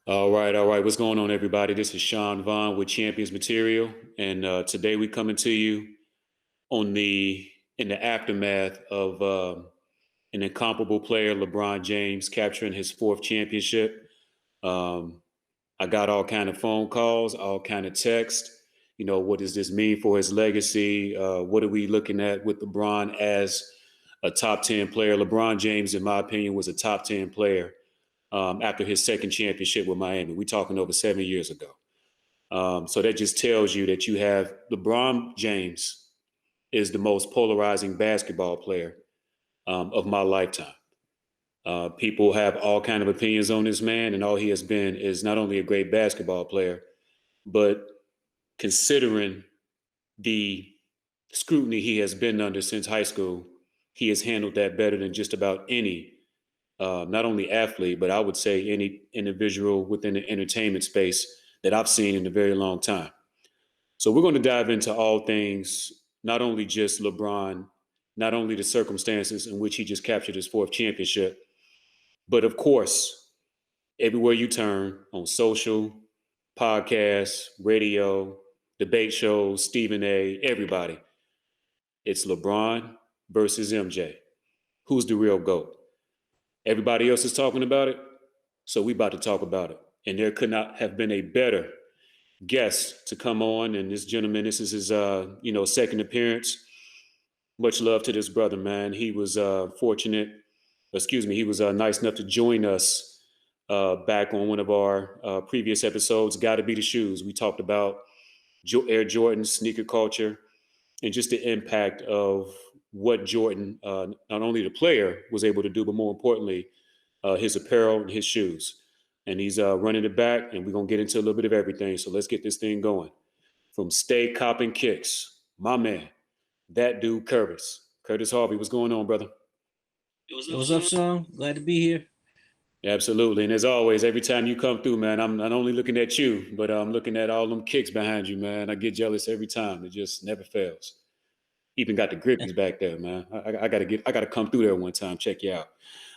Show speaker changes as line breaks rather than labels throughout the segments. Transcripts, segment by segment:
All right. What's going on, everybody? This is Sean Vaughn with Champions Material, and today we coming to you on the in the aftermath of an incomparable player, LeBron James, capturing his fourth championship. Um, I got all kind of phone calls, all kind of text. What does this mean for his legacy? What are we looking at with LeBron as a top 10 player? LeBron James, in my opinion, was a top 10 player after his second championship with Miami. We're talking over 7 years ago. So that just tells you that you have LeBron James is the most polarizing basketball player of my lifetime. People have all kind of opinions on this man, and all he has been is not only a great basketball player, but considering the scrutiny he has been under since high school, he has handled that better than just about any, not only athlete, but I would say any individual within the entertainment space that I've seen in a very long time. So we're going to dive into all things, not only just LeBron, not only the circumstances in which he just captured his fourth championship, but of course, everywhere you turn on social, podcasts, radio, debate shows, Stephen A., everybody, it's LeBron versus MJ. Who's the real GOAT? Everybody else is talking about it, so we about to talk about it. And there could not have been a better guest to come on. And this gentleman, this is his, second appearance. Much love to this brother, man. He was he was nice enough to join us back on one of our previous episodes, Gotta Be the Shoes. We talked about Air Jordan, sneaker culture, and just the impact of what Jordan, not only the player, was able to do, but more importantly, his apparel and his shoes. And he's running it back, and we're going to get into a little bit of everything. So let's get this thing going. From Stay Copping Kicks, my man, that dude, Curtis. Curtis Harvey, what's going on, brother?
What's up, Sean? Glad to be here.
Absolutely. And as always, every time you come through, man, I'm not only looking at you, but I'm looking at all them kicks behind you, man. I get jealous every time. It just never fails. Even got the grippies back there, man. I gotta come through there one time, check you out.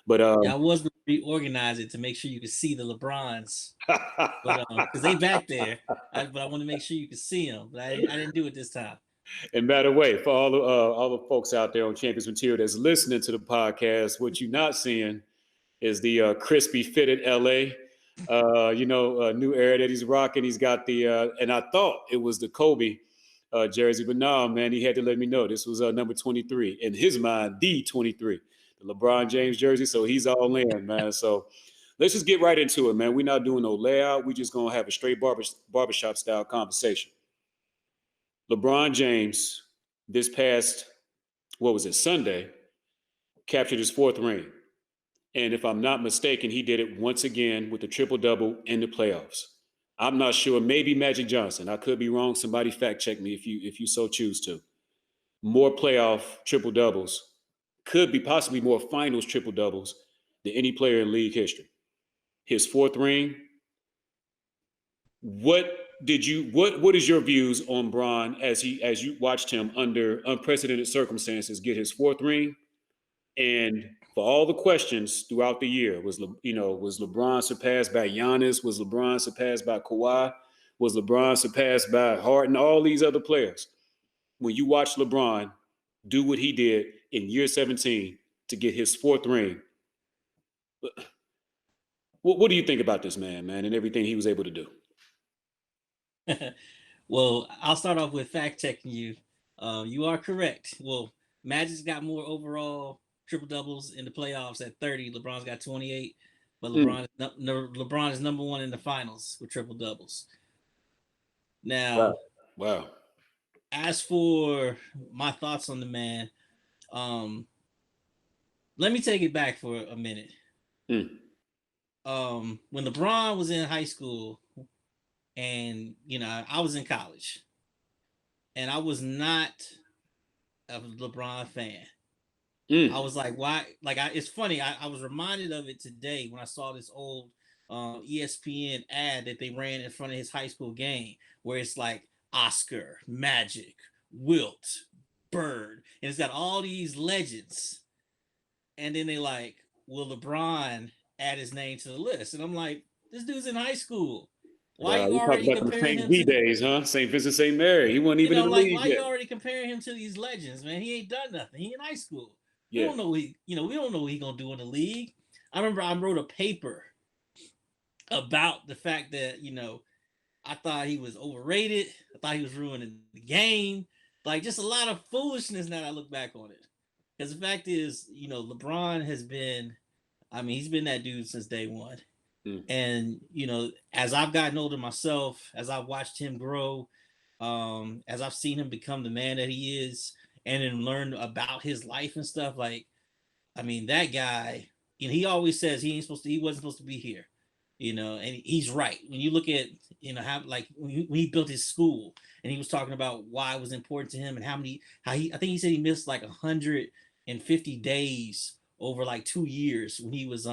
But
Yeah, I was going to reorganize it to make sure you could see the LeBrons, but because they back there, but I want to make sure you could see them. But I didn't do it this time.
and by the way, for all the folks out there on Champions Material that's listening to the podcast, what you're not seeing is the crispy fitted LA. New era that he's rocking. He's got the and I thought it was the Kobe jersey, but no, man, he had to let me know this was number 23 in his mind, the 23, the LeBron James jersey. So he's all in, man. So let's just get right into it, man. We're not doing no layout. We just gonna have a straight barbershop style conversation. LeBron James, this past, what was it, Sunday, captured his fourth ring. And if I'm not mistaken, he did it once again with the triple double in the playoffs. I'm not sure. Maybe Magic Johnson. I could be wrong. Somebody fact check me if you so choose to. More playoff triple doubles, could be possibly more finals triple doubles than any player in league history. His fourth ring. What what is your views on Bron as you watched him under unprecedented circumstances get his fourth ring? And for all the questions throughout the year, was LeBron surpassed by Giannis? Was LeBron surpassed by Kawhi? Was LeBron surpassed by Harden? All these other players. When you watch LeBron do what he did in year 17 to get his fourth ring, what do you think about this man, and everything he was able to do?
Well, I'll start off with fact checking you. You are correct. Well, Magic's got more overall triple doubles in the playoffs at 30. LeBron's got 28, but
Mm,
LeBron is number one in the finals with triple doubles.
wow.
Now,
Wow.
as for my thoughts on the man, um, let me take it back for a minute.
Mm,
When LeBron was in high school, and I was in college, and I was not a LeBron fan. I
mm.
was like, why? It's funny. I was reminded of it today when I saw this old ESPN ad that they ran in front of his high school game, where it's like Oscar, Magic, Wilt, Bird, and it's got all these legends. And then they like, will LeBron add his name to the list? And I'm like, This dude's in high school. Why
Wow,
you
we talk
already
about the
comparing
St.
him
V
to,
days, huh? St. Vincent St. Mary. He wasn't even in the
like
league
why you
yet.
already comparing him to these legends, man? He ain't done nothing. He in high school. We
Yeah.
don't know what we don't know what he gonna do in the league. I remember I wrote a paper about the fact that, I thought he was overrated. I thought he was ruining the game. Like just a lot of foolishness now that I look back on it. Because the fact is, LeBron has been, I mean, he's been that dude since day one.
Mm.
And, as I've gotten older myself, as I've watched him grow, as I've seen him become the man that he is, and then learn about his life and stuff, like, I mean, that guy, he always says he wasn't supposed to be here, and he's right. When you look at, how, like, when he built his school and he was talking about why it was important to him and I think he said he missed like 150 days over like 2 years when he was,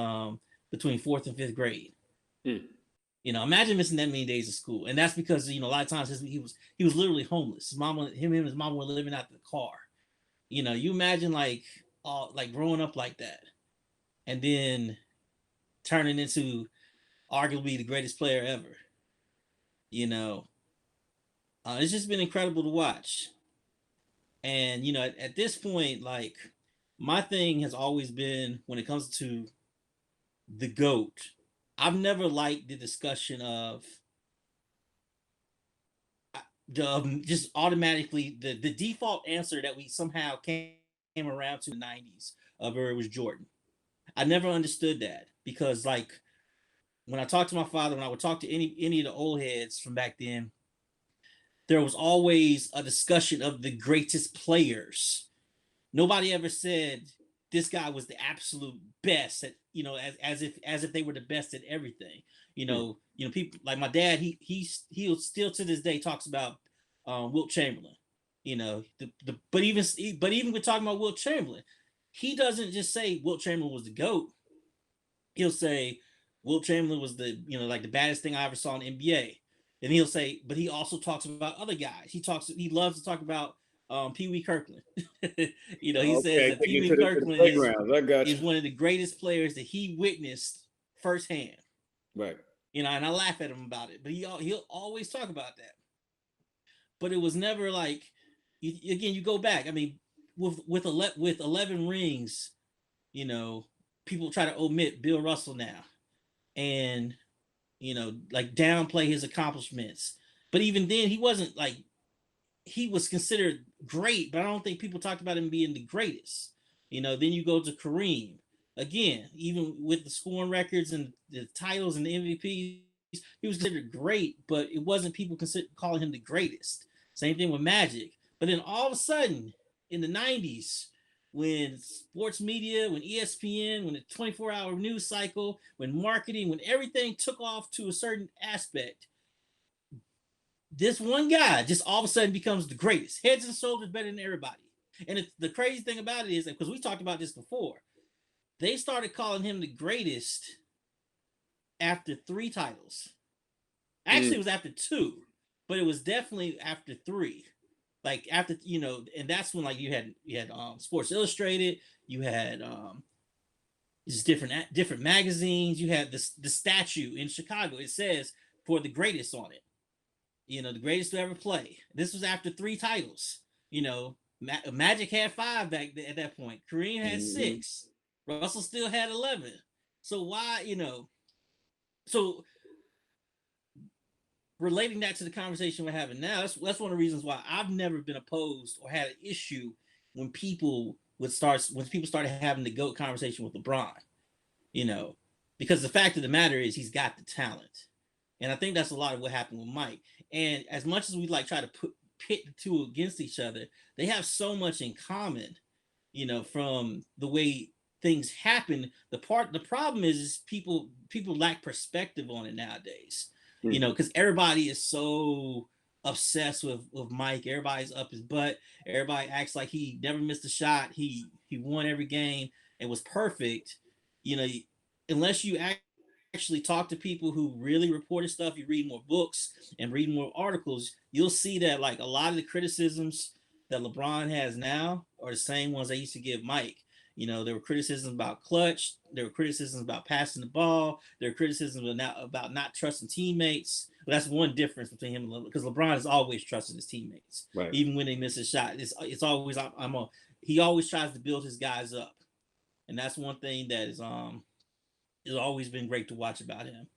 between fourth and fifth grade.
Mm.
Imagine missing that many days of school, and that's because a lot of times he was literally homeless. Him and his mom were living out the car. You imagine like growing up like that, and then turning into arguably the greatest player ever. You know, it's just been incredible to watch. And at this point, like my thing has always been when it comes to the goat. I've never liked the discussion of just automatically the default answer that we somehow came around to in the 90s of where it was Jordan. I never understood that because like when I talked to my father, when I would talk to any of the old heads from back then, there was always a discussion of the greatest players. Nobody ever said this guy was the absolute best at, as if they were the best at everything.
Mm.
People like my dad, he still to this day talks about Wilt Chamberlain. But even with talking about Wilt Chamberlain, he doesn't just say Wilt Chamberlain was the GOAT. He'll say Wilt Chamberlain was the like the baddest thing I ever saw in the NBA. And he'll say, but he also talks about other guys. He loves to talk about Pee Wee Kirkland. He says
Okay,
that
take
Pee
it
Wee
to the
Kirkland is
playgrounds. I got
is
you.
one of the greatest players that he witnessed firsthand.
Right.
And I laugh at him about it, but he'll always talk about that. But it was never like, again, you go back. I mean, with 11 rings, you know, people try to omit Bill Russell now, and like downplay his accomplishments. But even then, he wasn't like he was considered great, but I don't think people talked about him being the greatest. Then you go to Kareem again, even with the scoring records and the titles and the MVPs, he was considered great, but it wasn't people calling him the greatest. Same thing with Magic. But then all of a sudden, in the 90s, when sports media, when ESPN, when the 24-hour news cycle, when marketing, when everything took off to a certain aspect, this one guy just all of a sudden becomes the greatest, heads and shoulders better than everybody. And the crazy thing about it is that because we talked about this before, they started calling him the greatest after 3 titles. Actually,
Mm.
it was after 2, but it was definitely after 3. Like after and that's when like you had Sports Illustrated, you had just different magazines. You had the statue in Chicago. It says for the greatest on it. The greatest to ever play. This was after 3 titles. Magic had 5 at that point. Kareem had
Mm-hmm.
6. Russell still had 11. So why, so relating that to the conversation we're having now, that's one of the reasons why I've never been opposed or had an issue when people started having the GOAT conversation with LeBron. You know, because the fact of the matter is he's got the talent. And I think that's a lot of what happened with Mike. And as much as we like try to pit the two against each other, they have so much in common, from the way things happen. The problem is people lack perspective on it nowadays.
Mm.
Because everybody is so obsessed with Mike. Everybody's up his butt. Everybody acts like he never missed a shot. He won every game and was perfect. You know, unless you actually talk to people who really reported stuff, you read more books and read more articles, you'll see that like a lot of the criticisms that LeBron has now are the same ones they used to give Mike. There were criticisms about clutch. There were criticisms about passing the ball. There were criticisms about not trusting teammates. But that's one difference between him and LeBron, because LeBron has always trusted his teammates,
Right.
even when they miss a shot. It's always he always tries to build his guys up, and that's one thing that is has always been great to watch about him.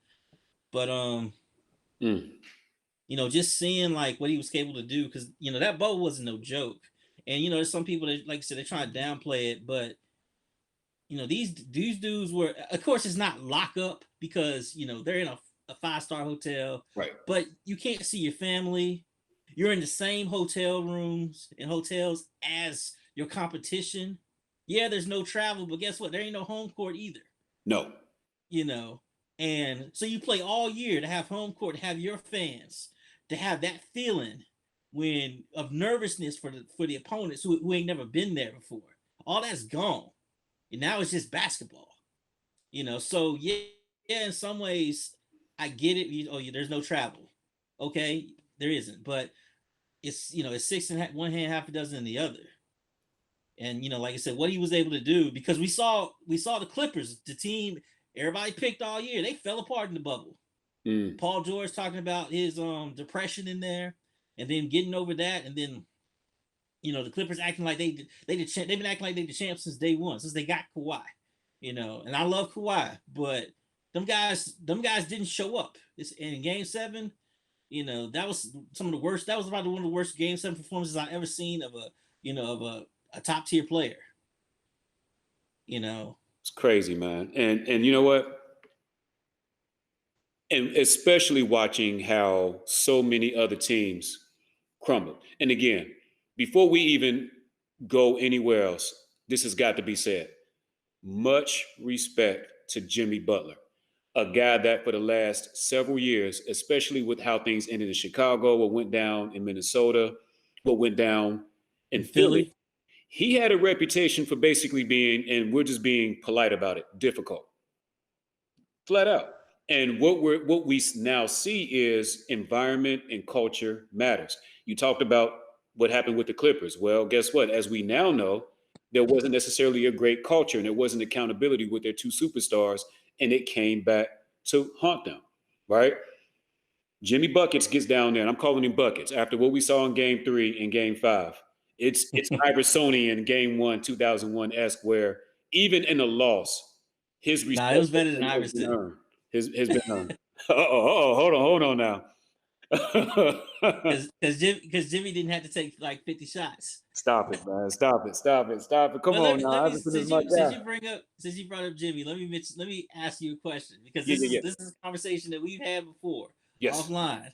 But just seeing like what he was able to do, because that bowl wasn't no joke. And there's some people that, like I said, they're trying to downplay it, but these dudes were, of course, it's not lock up because they're in a 5-star hotel,
Right.
but you can't see your family. You're in the same hotel rooms and hotels as your competition. Yeah, there's no travel, but guess what? There ain't no home court either.
No.
And so you play all year to have home court, to have your fans, to have that feeling of nervousness for the opponents who ain't never been there before. All that's gone. And now it's just basketball. So yeah, in some ways I get it. There's no travel. Okay, there isn't, but it's it's 6 in one hand, half a dozen in the other. And like I said, what he was able to do, because we saw the Clippers, the team everybody picked all year, they fell apart in the bubble. Paul George talking about his depression in there, and then getting over that, and then the Clippers acting like they've been acting like they the champs since day one, since they got Kawhi. And I love Kawhi, but them guys didn't show up. It's in Game 7. That was some of the worst. That was about one of the worst Game 7 performances I've ever seen of a top tier player.
It's crazy, man. And you know what? And especially watching how so many other teams crumbled. And again, before we even go anywhere else, this has got to be said. Much respect to Jimmy Butler, a guy that for the last several years, especially with how things ended in Chicago, what went down in Minnesota, what went down in Philly, he had a reputation for basically being, and we're just being polite about it, difficult. Flat out. And what we now see is environment and culture matters. You talked about what happened with the Clippers. Well, guess what? As we now know, there wasn't necessarily a great culture and there wasn't accountability with their two superstars, and it came back to haunt them, right? Jimmy Buckets gets down there, and I'm calling him Buckets after what we saw in Game 3 and Game 5. It's Iversonian Game 1, 2001-esque, where even in a loss, his respect
it was better than
has been
Iverson.
earned. Has been earned. Hold on now.
Because Jimmy didn't have to take like 50 shots.
Stop it, man! Stop it! Come on now. Iverson is my guy.
Since you brought up Jimmy, let me ask you a question, because this is a conversation that we've had before offline,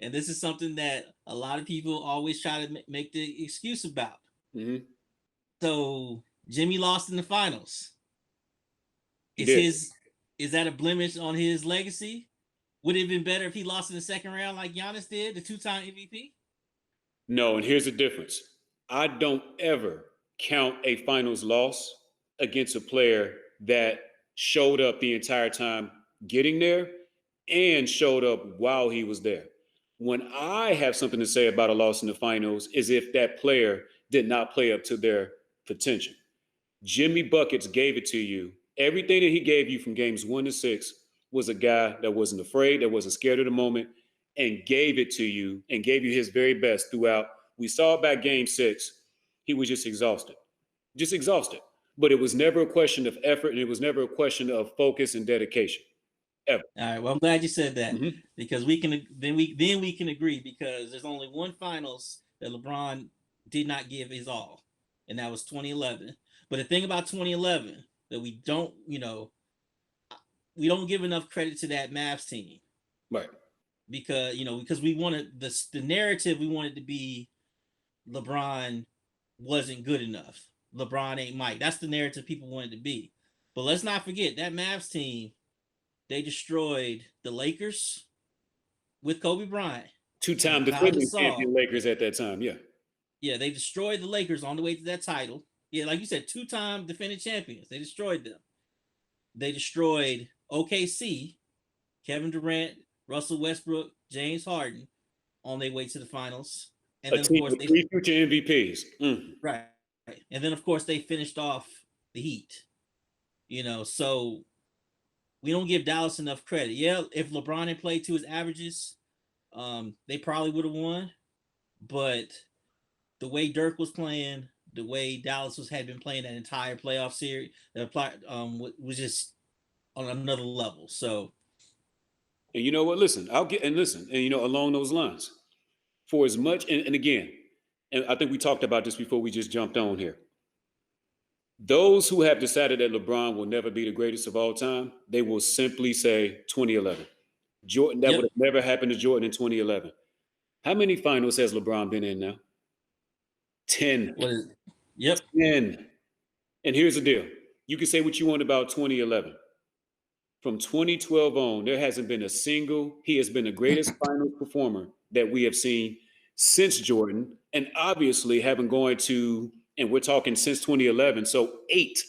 and this is something that a lot of people always try to make the excuse about.
Mm-hmm.
So Jimmy lost in the finals. Is that a blemish on his legacy? Would it have been better if he lost in the second round like Giannis did, the 2-time MVP?
No, and here's the difference. I don't ever count a finals loss against a player that showed up the entire time getting there and showed up while he was there. When I have something to say about a loss in the finals is if that player did not play up to their potential. Jimmy Buckets gave it to you. Everything that he gave you from games 1 to 6 was a guy that wasn't afraid, that wasn't scared of the moment, and gave it to you and gave you his very best throughout. We saw about Game 6. He was just exhausted. But it was never a question of effort, and it was never a question of focus and dedication. Ever.
All right. Well, I'm glad you said that, because we can agree, because there's only one finals that LeBron did not give his all, and that was 2011. But the thing about 2011 that we don't give enough credit to that Mavs team,
right?
Because we wanted the narrative, we wanted to be LeBron wasn't good enough. LeBron ain't Mike. That's the narrative people wanted to be. But let's not forget that Mavs team. They destroyed the Lakers with Kobe Bryant.
2-time defending champion Lakers at that time, yeah.
Yeah, they destroyed the Lakers on the way to that title. Yeah, like you said, 2-time defending champions. They destroyed them. They destroyed OKC, Kevin Durant, Russell Westbrook, James Harden on their way to the finals. And then, of course,
3 future MVPs.
Right. And then, of course, they finished off the Heat. So we don't give Dallas enough credit. Yeah, if LeBron had played to his averages, they probably would have won. But the way Dirk was playing, the way Dallas had been playing that entire playoff series, was just on another level. So,
And you know what? Listen, along those lines, for as much, and again, and I think we talked about this before we just jumped on here. Those who have decided that LeBron will never be the greatest of all time, they will simply say 2011. Jordan, that would
yep.
have never happened to Jordan in 2011. How many finals has LeBron been in now? 10.
What is? Yep.
10. And here's the deal. You can say what you want about 2011. From 2012 on, there hasn't been a single, he has been the greatest finals performer that we have seen since Jordan. And obviously, having going to, and we're talking since 2011, so eight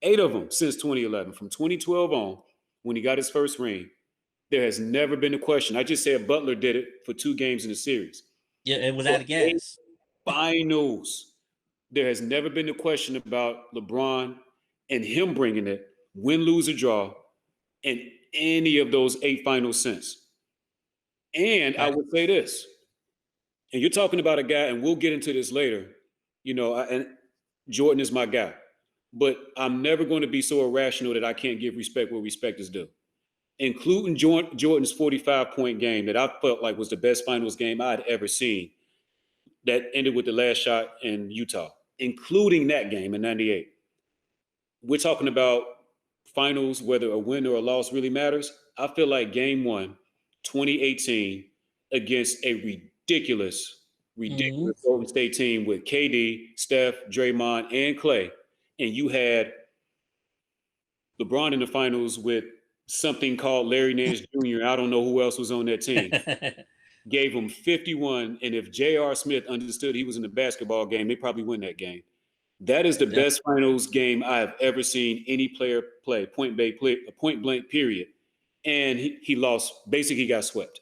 of them since 2011. From 2012 on, when he got his first ring, there has never been a question. I just said Butler did it for 2 games in the series.
Yeah, it was
For
out of
8
gas.
finals, there has never been a question about LeBron and him bringing it, win, lose, or draw, in any of those 8 finals since. And I
Right.
would say this, and you're talking about a guy, and we'll get into this later, and Jordan is my guy, but I'm never going to be so irrational that I can't give respect where respect is due, including Jordan's 45-point game that I felt like was the best finals game I'd ever seen, that ended with the last shot in Utah, including that game in 98. We're talking about finals, whether a win or a loss really matters. I feel like game one, 2018, against a
Mm-hmm.
ridiculous Golden State team with KD, Steph, Draymond, and Clay. And you had LeBron in the finals with something called Larry Nance Jr. I don't know who else was on that team. Gave him 51. And if J.R. Smith understood he was in the basketball game, they probably win that game. That is the
Yep.
best finals game I have ever seen any player play, point blank, period. And he lost, basically, he got swept.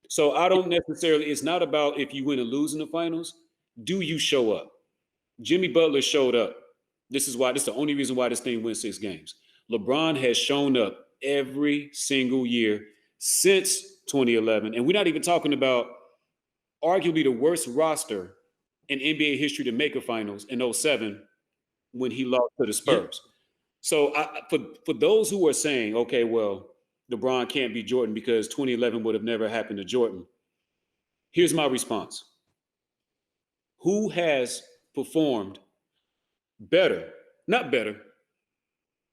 So I don't necessarily, it's not about if you win or lose in the finals. Do you show up? Jimmy Butler showed up. This is the only reason why this thing wins 6 games. LeBron has shown up every single year since 2011. And we're not even talking about arguably the worst roster in NBA history to make a finals in '07 when he lost to the
Yep.
Spurs. So for those who are saying, okay, well, LeBron can't be Jordan because 2011 would have never happened to Jordan, here's my response. Who has performed better, not better,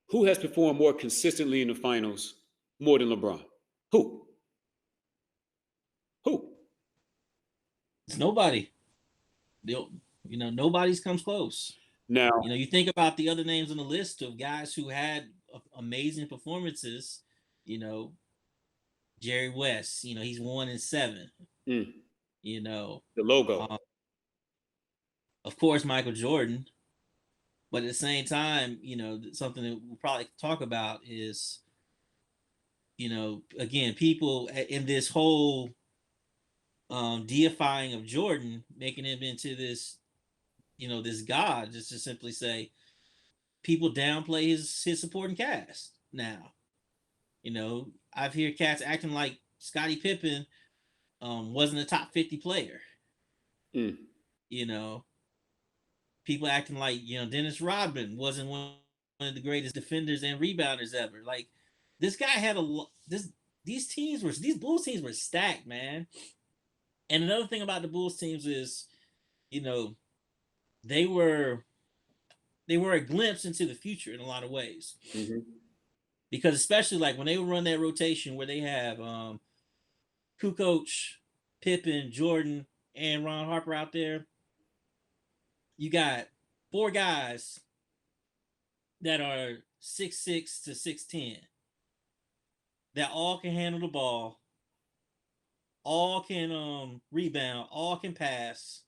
who has performed more consistently in the finals more than LeBron? Who? Who?
It's nobody. Nobody's comes close.
Now,
You think about the other names on the list of guys who had amazing performances. You know, Jerry West. He's 1-7.
mm,
You know,
the logo.
um, of course, Michael Jordan. But at the same time, something that we'll probably talk about is, again, people in this whole deifying of Jordan, making him into this, this god, just to simply say, people downplay his supporting cast now. I've heard cats acting like Scottie Pippen wasn't a top 50 player.
Mm.
You know, people acting like Dennis Rodman wasn't one of the greatest defenders and rebounders ever. Like this guy had these Bulls teams were stacked, man. And another thing about the Bulls teams is, you know, they were a glimpse into the future in a lot of ways.
Mm-hmm.
Because especially like when they run that rotation where they have Kukoc, Pippen, Jordan, and Ron Harper out there, you got 4 guys that are 6'6" to 6'10", that all can handle the ball, all can rebound, all can pass.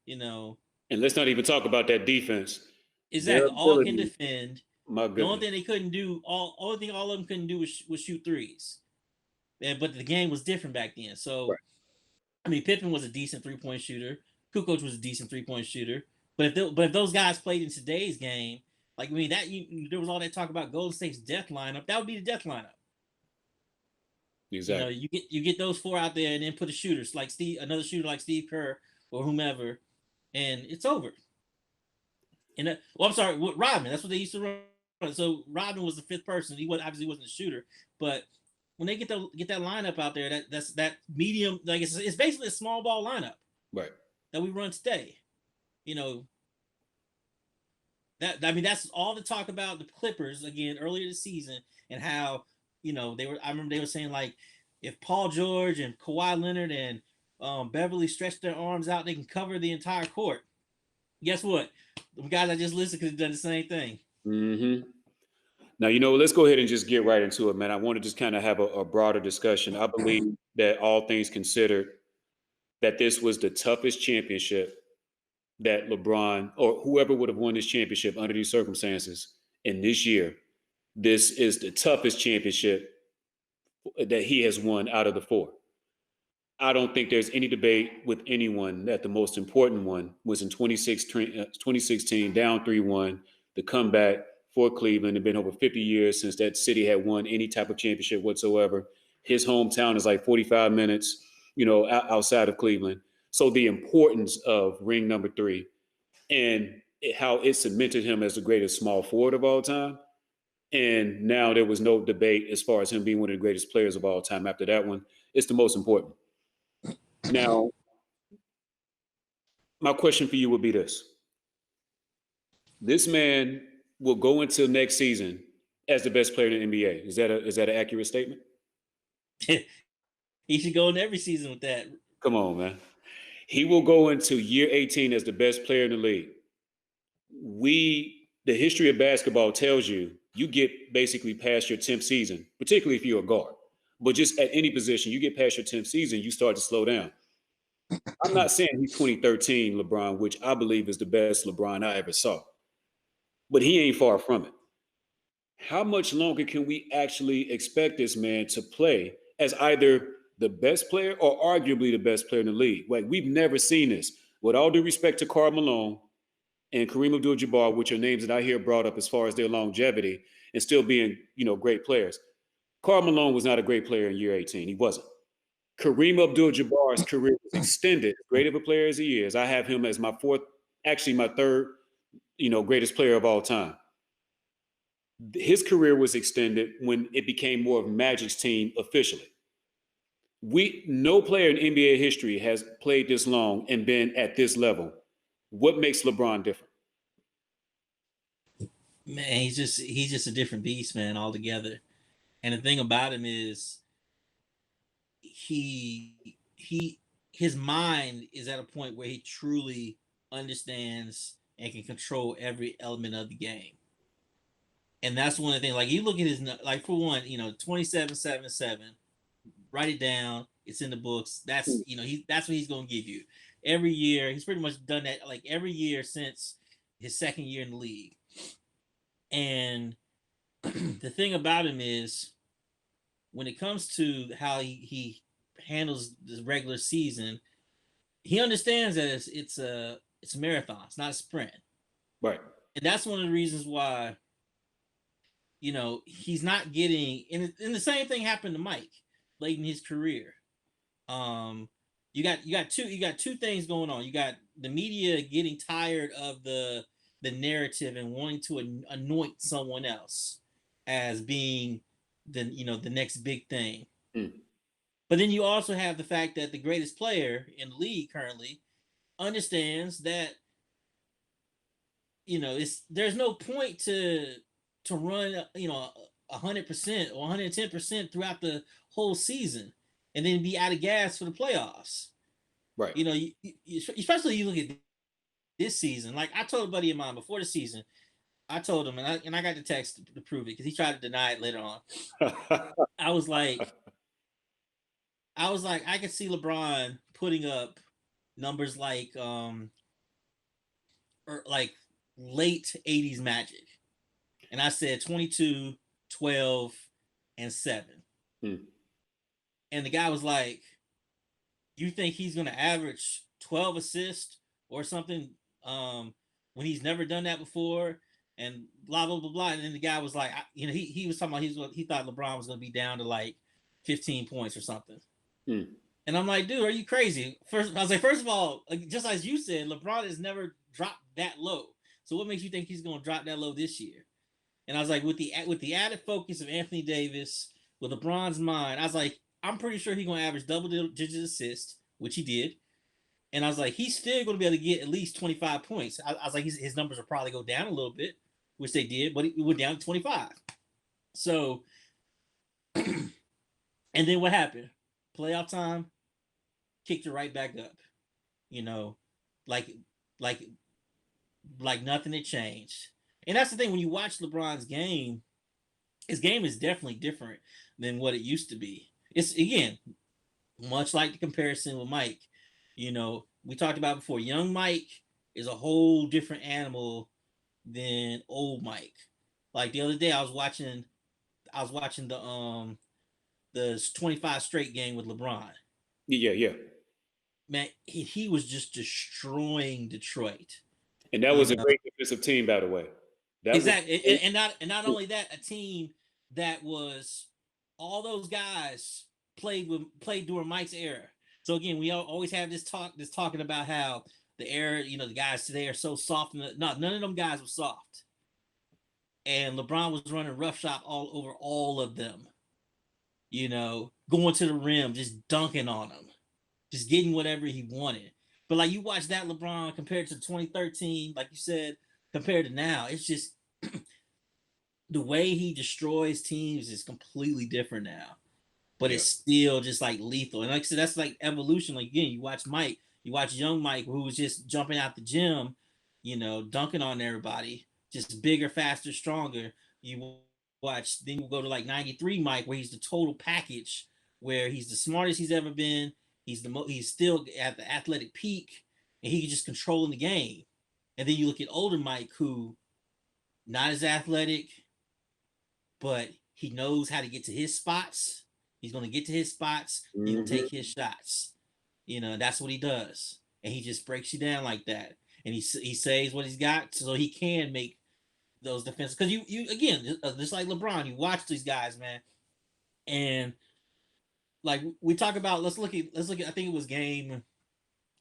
And let's not even talk about that defense. Their
Exactly, all can
ability,
defend.
my
The only
goodness.
thing they couldn't do, only thing all of them couldn't do was shoot threes. But the game was different back then. So
Right.
I mean, Pippen was a decent 3-point shooter. Kukoc was a decent 3-point shooter. But if those guys played in today's game, Like, I mean, there was all that talk about Golden State's death lineup. That would be the death lineup. You know,
Exactly.
you get those four out there, and then put a shooters like another shooter like Steve Kerr or whomever, and it's over. And well, I'm sorry, Rodman. That's what they used to run. So Rodman was the fifth person. He obviously wasn't a shooter, but when they get that lineup out there, that's that medium, like it's basically a small ball lineup
Right.
that we run today. You know, that I mean that's all the talk about the Clippers again earlier this season and how they were. I remember they were saying like if Paul George and Kawhi Leonard and Beverly stretch their arms out, they can cover the entire court. Guess what? The guys I just listed could have done the same thing.
Mm-hmm. Now, let's go ahead and just get right into it, man. I want to just kind of have a broader discussion. I believe that all things considered, that this was the toughest championship that LeBron or whoever would have won this championship under these circumstances in this year. This is the toughest championship that he has won out of the four. I don't think there's any debate with anyone that the most important one was in 2016, down 3-1, the comeback for Cleveland. It had been over 50 years since that city had won any type of championship whatsoever. His hometown is like 45 minutes, outside of Cleveland. So the importance of ring number 3 and how it cemented him as the greatest small forward of all time. And now there was no debate as far as him being one of the greatest players of all time after that one. It's the most important. Now, my question for you would be this. This man will go into next season as the best player in the NBA. Is that an accurate statement?
He should go in every season with that.
Come on, man. He will go into year 18 as the best player in the league. The history of basketball tells you get basically past your 10th season, particularly if you're a guard. But just at any position, you get past your 10th season, you start to slow down. I'm not saying he's 2013 LeBron, which I believe is the best LeBron I ever saw. But he ain't far from it. How much longer can we actually expect this man to play as either the best player or arguably the best player in the league? Like, we've never seen this. With all due respect to Karl Malone and Kareem Abdul-Jabbar, which are names that I hear brought up as far as their longevity and still being, great players. Karl Malone was not a great player in year 18. He wasn't. Kareem Abdul-Jabbar's career was extended. As great of a player as he is, I have him as my third, greatest player of all time. His career was extended when it became more of Magic's team officially. No player in NBA history has played this long and been at this level. What makes LeBron different?
Man, he's just a different beast, man, altogether. And the thing about him is he his mind is at a point where he truly understands and can control every element of the game. And that's one of the things. Like you look at his, like for one, 27-7-7. Write it down. It's in the books. That's that's what he's gonna give you every year. He's pretty much done that like every year since his second year in the league. And the thing about him is when it comes to how he handles the regular season, he understands that it's a marathon. It's not a sprint.
Right.
And that's one of the reasons why he's not getting. And the same thing happened to Mike late in his career. You got two things going on. You got the media getting tired of the narrative and wanting to anoint someone else as being the next big thing.
Mm.
But then you also have the fact that the greatest player in the league currently understands that there's no point to run 100% or 110% throughout the whole season and then be out of gas for the playoffs.
Right.
Especially you look at this season. Like I told a buddy of mine before the season, I told him, and I got the text to prove it because he tried to deny it later on. I was like, I could see LeBron putting up numbers like or like late 80s Magic. And I said 22, 12, and 7.
Hmm.
And the guy was like, you think he's going to average 12 assists or something when he's never done that before? and blah blah blah blah. And then the guy was like, he was talking about he thought LeBron was going to be down to like 15 points or something. And I'm like, dude, are you crazy? I was like, first of all, like, just as you said, LeBron has never dropped that low. So what makes you think he's going to drop that low this year? And I was like, with the added focus of Anthony Davis, with LeBron's mind, I was like, I'm pretty sure he's going to average double-digit assists, which he did. And I was like, he's still going to be able to get at least 25 points. I was like, his numbers will probably go down a little bit, which they did, but it went down to 25. So, and then what happened? Playoff time, kicked it right back up. You know, like like like nothing had changed. And that's the thing, when you watch LeBron's game, his game is definitely different than what it used to be. It's, again, much like the comparison with Mike. We talked about before, young Mike is a whole different animal than old Mike. Like the other day I was watching the 25 straight game with LeBron.
Yeah.
Man, he was just destroying Detroit.
And that was a great defensive team, by the way.
Exactly. And not only that, a team that was, all those guys played during Mike's era. So again, we always have this talking about how the era, the guys today are so soft. None of them guys were soft. And LeBron was running roughshod all over all of them. Going to the rim, just dunking on them, just getting whatever he wanted. But like, you watch that LeBron compared to 2013, like you said, compared to now, it's just the way he destroys teams is completely different now. But it's still just like lethal. And like I said, that's like evolution. Like, again, you watch young Mike, who was just jumping out the gym, dunking on everybody, just bigger, faster, stronger. Then you go to like 93 Mike, where he's the total package, where he's the smartest he's ever been. He's still at the athletic peak, and he can just control the game. And then you look at older Mike, who not as athletic, but he knows how to get to his spots. He's going to get to his spots. Mm-hmm. He'll take his shots. That's what he does. And he just breaks you down like that. And he saves what he's got so he can make those defenses. Because you again, just like LeBron, you watch these guys, man. And like we talk about, let's look at, I think it was game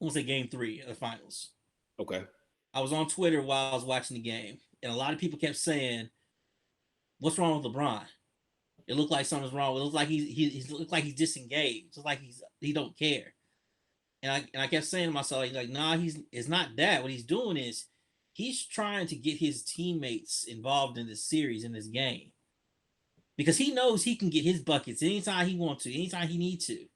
3 of the finals.
Okay.
I was on Twitter while I was watching the game, and a lot of people kept saying, "What's wrong with LeBron? It looked like something's wrong. It looks like he looked like he's disengaged. It's like he don't care." And I kept saying to myself, like, nah, it's not that. What he's doing is he's trying to get his teammates involved in this series, in this game, because he knows he can get his buckets anytime he wants to, anytime he needs to.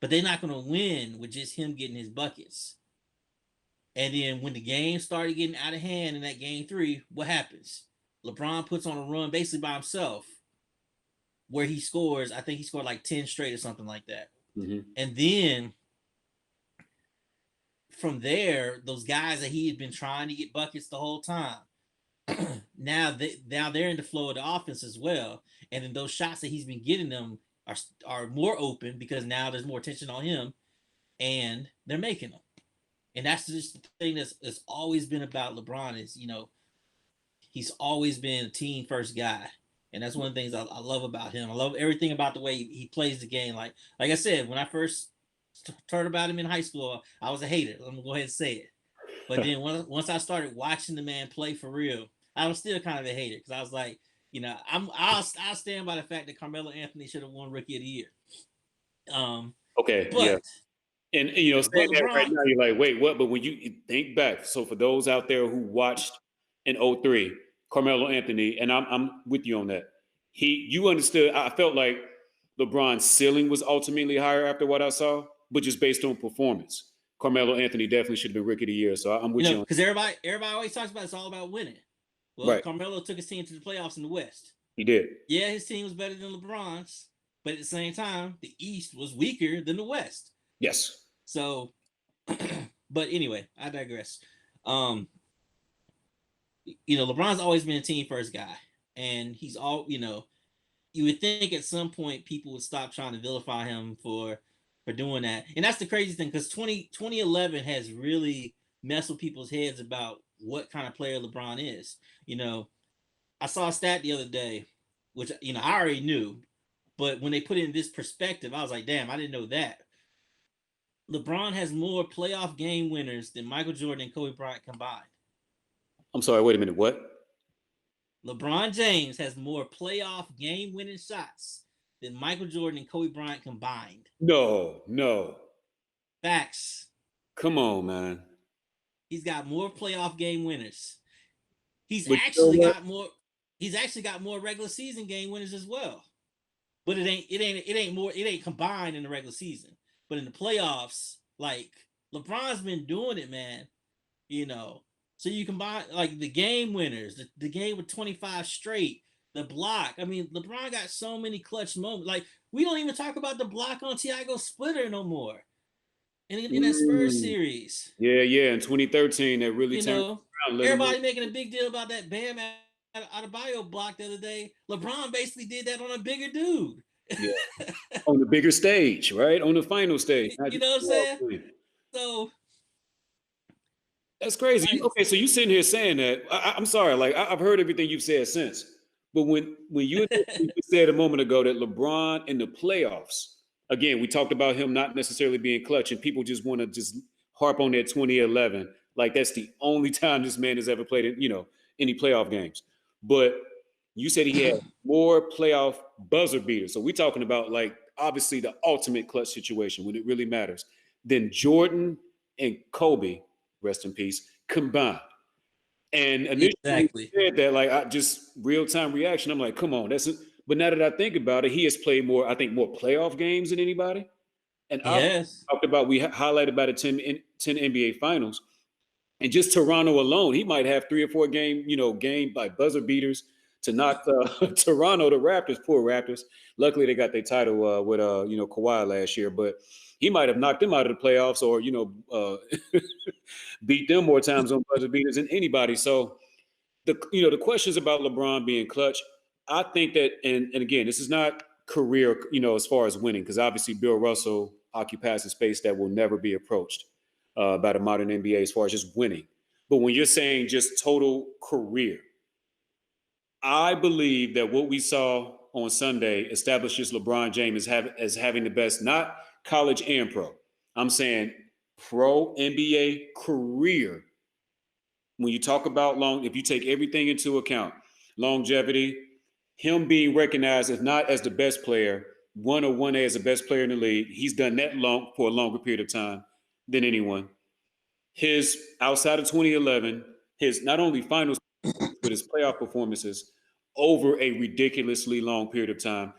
But they're not going to win with just him getting his buckets. And then when the game started getting out of hand in that game 3, what happens? LeBron puts on a run basically by himself, where he scores. I think he scored like 10 straight or something like that. Mm-hmm. And then from there, those guys that he had been trying to get buckets the whole time, now they're in the flow of the offense as well. And then those shots that he's been getting them are more open, because now there's more attention on him, and they're making them. And that's just the thing that's always been about LeBron is, he's always been a team first guy. And that's one of the things I love about him. I love everything about the way he plays the game. Like I said, when I first heard about him in high school, I was a hater. I'm gonna go ahead and say it. But then once I started watching the man play for real, I was still kind of a hater, because I was like, I'll stand by the fact that Carmelo Anthony should have won Rookie of the Year.
Okay, but, yeah. And saying that right now, you're like, wait, what? But when you think back, so for those out there who watched in 03, Carmelo Anthony, and I'm with you on that. You understood. I felt like LeBron's ceiling was ultimately higher after what I saw, but just based on performance, Carmelo Anthony definitely should have been Rookie of the Year. So I'm with you.
Because everybody always talks about it's all about winning. Well, right. Carmelo took his team to the playoffs in the West.
He did.
Yeah, his team was better than LeBron's, but at the same time, the East was weaker than the West.
Yes.
So, but anyway, I digress. LeBron's always been a team first guy, and he's all, you would think at some point people would stop trying to vilify him for doing that. And that's the crazy thing, because 2011 has really messed with people's heads about what kind of player LeBron is. You know, I saw a stat the other day, which I already knew, but when they put it in this perspective, I was like, damn, I didn't know that. LeBron has more playoff game winners than Michael Jordan and Kobe Bryant combined.
I'm sorry. Wait a minute. What?
LeBron James has more playoff game winning shots than Michael Jordan and Kobe Bryant combined.
No, no.
Facts.
Come on, man.
He's got more playoff game winners. He's
But you know
actually
what?
got more. He's actually got more regular season game winners as well. But it ain't combined in the regular season. But in the playoffs, like LeBron's been doing it, man. You know, so you combine like the game winners, the game with 25 straight, the block. I mean, LeBron got so many clutch moments. Like we don't even talk about the block on Tiago Splitter no more. In that Spurs
Mm.
series,
Yeah, yeah. In 2013, that really
you
turned
know,
around. Let him.
everybody making a big deal about that Bam Adebayo block the other day. LeBron basically did that on a bigger dude.
Yeah, on the bigger stage, right? On the final stage. Not
You
just
know what I'm saying?
the
So
That's crazy.
like,
Okay, so you sitting here saying that. I'm sorry, like I've heard everything you've said since, but when you said a moment ago that LeBron in the playoffs, again, we talked about him not necessarily being clutch, and people just want to just harp on that 2011, like that's the only time this man has ever played in, any playoff games. But you said he had more playoff buzzer beaters. So we're talking about like obviously the ultimate clutch situation when it really matters. Then Jordan and Kobe, rest in peace, combined. And initially when
exactly.
you said that, like I just real time reaction, I'm like, come on, that's it. But now that I think about it, he has played more, I think, more playoff games than anybody. And I've
Yes.
talked about, we highlighted about the 10 NBA finals. And just Toronto alone, he might have 3 or 4 game by buzzer beaters to knock Toronto, the Raptors, poor Raptors. Luckily, they got their title with Kawhi last year, but he might have knocked them out of the playoffs or beat them more times on buzzer beaters than anybody. So the questions about LeBron being clutch, I think that, and again, this is not career, as far as winning, because obviously Bill Russell occupies a space that will never be approached by the modern NBA as far as just winning. But when you're saying just total career, I believe that what we saw on Sunday establishes LeBron James as having the best, not college and pro. I'm saying pro NBA career. When you talk about if you take everything into account, longevity, him being recognized as not as the best player, 1 A as the best player in the league, he's done that long for a longer period of time than anyone. His outside of 2011, his not only finals but his playoff performances over a ridiculously long period of time.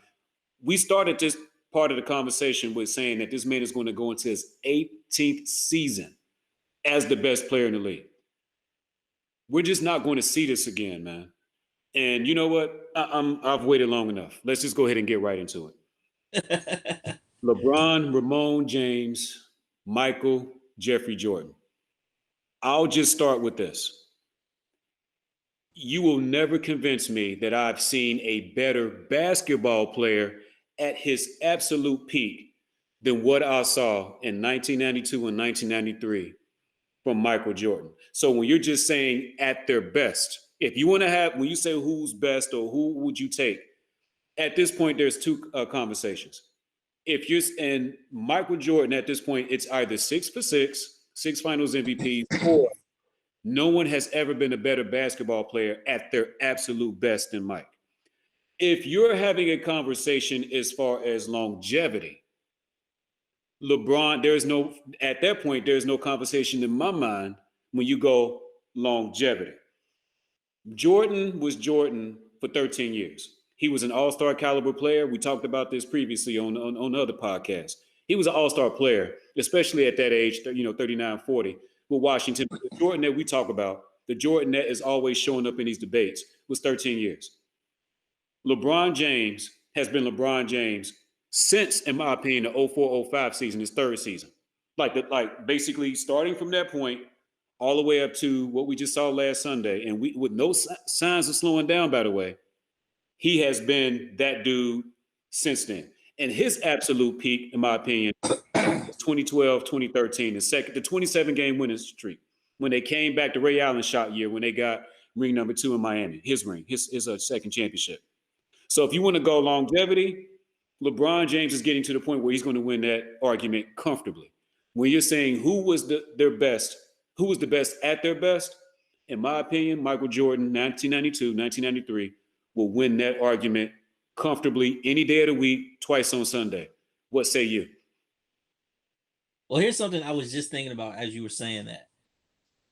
We started this part of the conversation with saying that this man is going to go into his 18th season as the best player in the league. We're just not going to see this again, man. And you know what? I've waited long enough. Let's just go ahead and get right into it. LeBron, Ramon James, Michael, Jeffrey Jordan. I'll just start with this. You will never convince me that I've seen a better basketball player at his absolute peak than what I saw in 1992 and 1993 from Michael Jordan. So when you're just saying at their best, if you want to have, when you say who's best or who would you take, at this point, there's two conversations. If you're and Michael Jordan at this point, it's either 6 for 6, 6 Finals MVPs, or no one has ever been a better basketball player at their absolute best than Mike. If you're having a conversation as far as longevity, LeBron, at that point, there's no conversation in my mind when you go longevity. Jordan was Jordan for 13 years. He was an all-star caliber player. We talked about this previously on other podcasts. He was an all-star player, especially at that age, 39, 40, with Washington. The Jordan that we talk about, the Jordan that is always showing up in these debates, was 13 years. LeBron James has been LeBron James since, in my opinion, the 04-05 season, his third season. Like basically starting from that point all the way up to what we just saw last Sunday, and we with no signs of slowing down, by the way, he has been that dude since then. And his absolute peak, in my opinion, was 2012, 2013, the 27 game winning streak. when they came back to Ray Allen shot year when they got ring number 2 in Miami, his ring, his second championship. So if you want to go longevity, LeBron James is getting to the point where he's going to win that argument comfortably. When you're saying who was their best, who was the best at their best, in my opinion, Michael Jordan, 1992, 1993, will win that argument comfortably any day of the week, twice on Sunday. What say you?
Well, here's something I was just thinking about as you were saying that.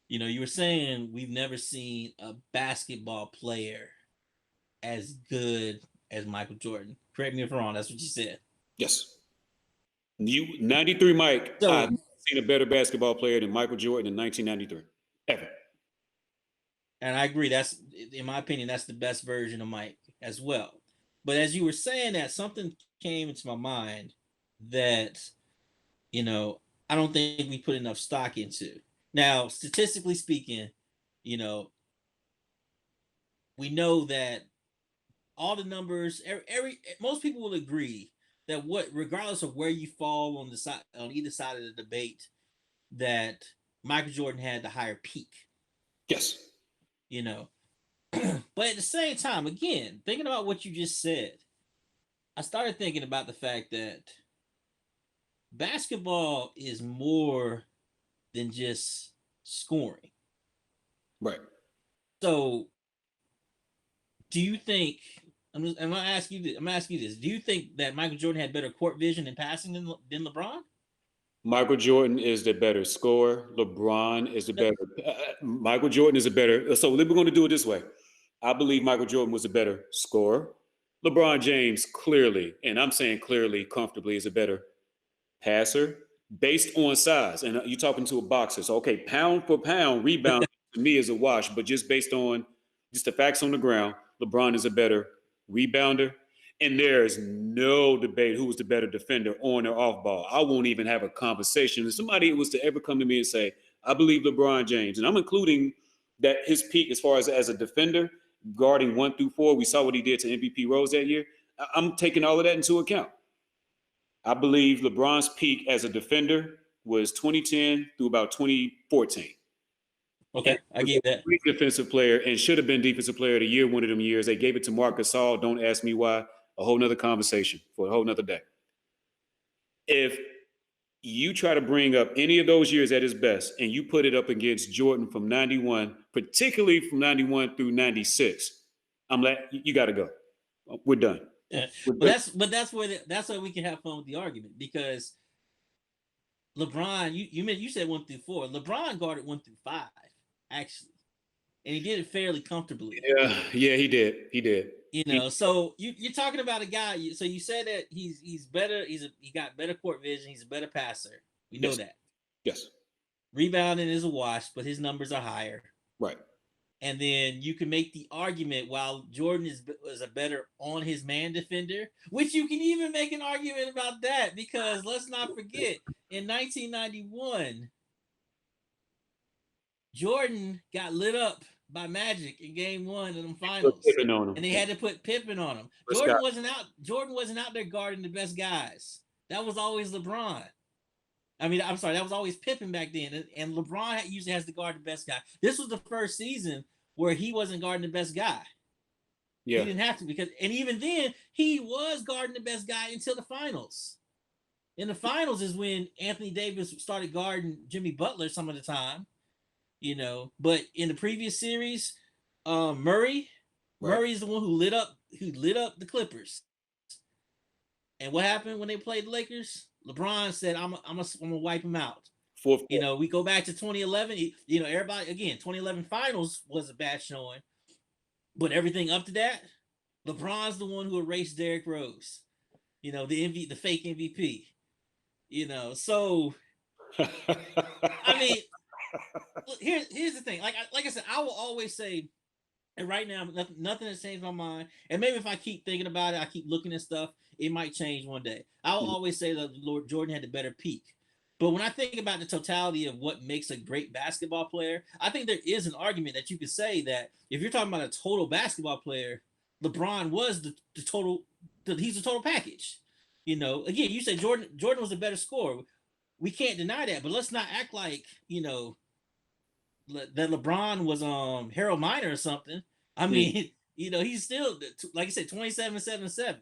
You were saying we've never seen a basketball player as good as Michael Jordan. Correct me if I'm wrong. That's what you said.
Yes. You 93 Mike, I've
So,
seen a better basketball player than Michael Jordan in 1993. Ever.
and I agree. That's, in my opinion, that's the best version of Mike as well. But as you were saying that, something came into my mind that, I don't think we put enough stock into. Now, statistically speaking, you know, we know that all the numbers, most people will agree that regardless of where you fall on the side, on either side of the debate, that Michael Jordan had the higher peak.
Yes.
But at the same time, again, thinking about what you just said, I started thinking about the fact that basketball is more than just scoring.
Right.
So, do you think? I'm gonna ask you this. I'm gonna ask you this. Do you think that Michael Jordan had better court vision and passing than LeBron?
Michael Jordan is the better scorer. LeBron is the better. Michael Jordan is a better. So we're going to do it this way. I believe Michael Jordan was a better scorer. LeBron James clearly, and I'm saying clearly, comfortably, is a better passer based on size. And you're talking to a boxer. So, okay, pound for pound, rebound to me is a wash, but just based on just the facts on the ground, LeBron is a better rebounder. And there's no debate who was the better defender on or off ball. I won't even have a conversation. If somebody was to ever come to me and say, I believe LeBron James, and I'm including that his peak as far as a defender, guarding 1 through 4, we saw what he did to MVP Rose that year. I'm taking all of that into account. I believe LeBron's peak as a defender was 2010 through about 2014.
Okay, I gave that.
Great defensive player and should have been defensive player of the year one of them years. They gave it to Marc Gasol. Don't ask me why. A whole nother conversation for a whole nother day. If you try to bring up any of those years at his best and you put it up against Jordan from 91, particularly from 91 through 96, I'm like, you got to go. We're done.
Yeah. That's where we can have fun with the argument, because LeBron, you said 1 through 4. LeBron guarded 1 through 5, actually, and he did it fairly comfortably.
Yeah, he did.
So you're talking about a guy. So you said that he's better. He got better court vision. He's a better passer. We know that.
Yes.
Rebounding is a wash, but his numbers are higher.
Right.
And then you can make the argument, while Jordan is a better on his man defender, which you can even make an argument about that, because let's not forget, in 1991, Jordan got lit up by Magic in Game 1 of them finals, and they had to put Pippen on him. Jordan wasn't out there guarding the best guys. That was always LeBron. I'm sorry, that was always Pippen back then, and LeBron usually has to guard the best guy. This was the first season where he wasn't guarding the best guy. Yeah, he didn't have to, and even then he was guarding the best guy until the finals. In the finals is when Anthony Davis started guarding Jimmy Butler some of the time. But in the previous series, Murray is the one who lit up the Clippers. And what happened when they played the Lakers? LeBron said, "I'm gonna wipe him out." We go back to 2011. Everybody, again, 2011 finals was a bad showing, but everything up to that, LeBron's the one who erased Derrick Rose. The fake MVP. So I mean, here's the thing. Like I said, I will always say, and right now, nothing has changed my mind. And maybe if I keep thinking about it, I keep looking at stuff, it might change one day. I'll always say that Lord Jordan had the better peak. But when I think about the totality of what makes a great basketball player, I think there is an argument that you could say that if you're talking about a total basketball player, LeBron was the total. He's the total package. Again, you said Jordan was a better scorer. We can't deny that, but let's not act like that LeBron was Harold Miner or something. I mean, he's still, like I said, 27-7-7.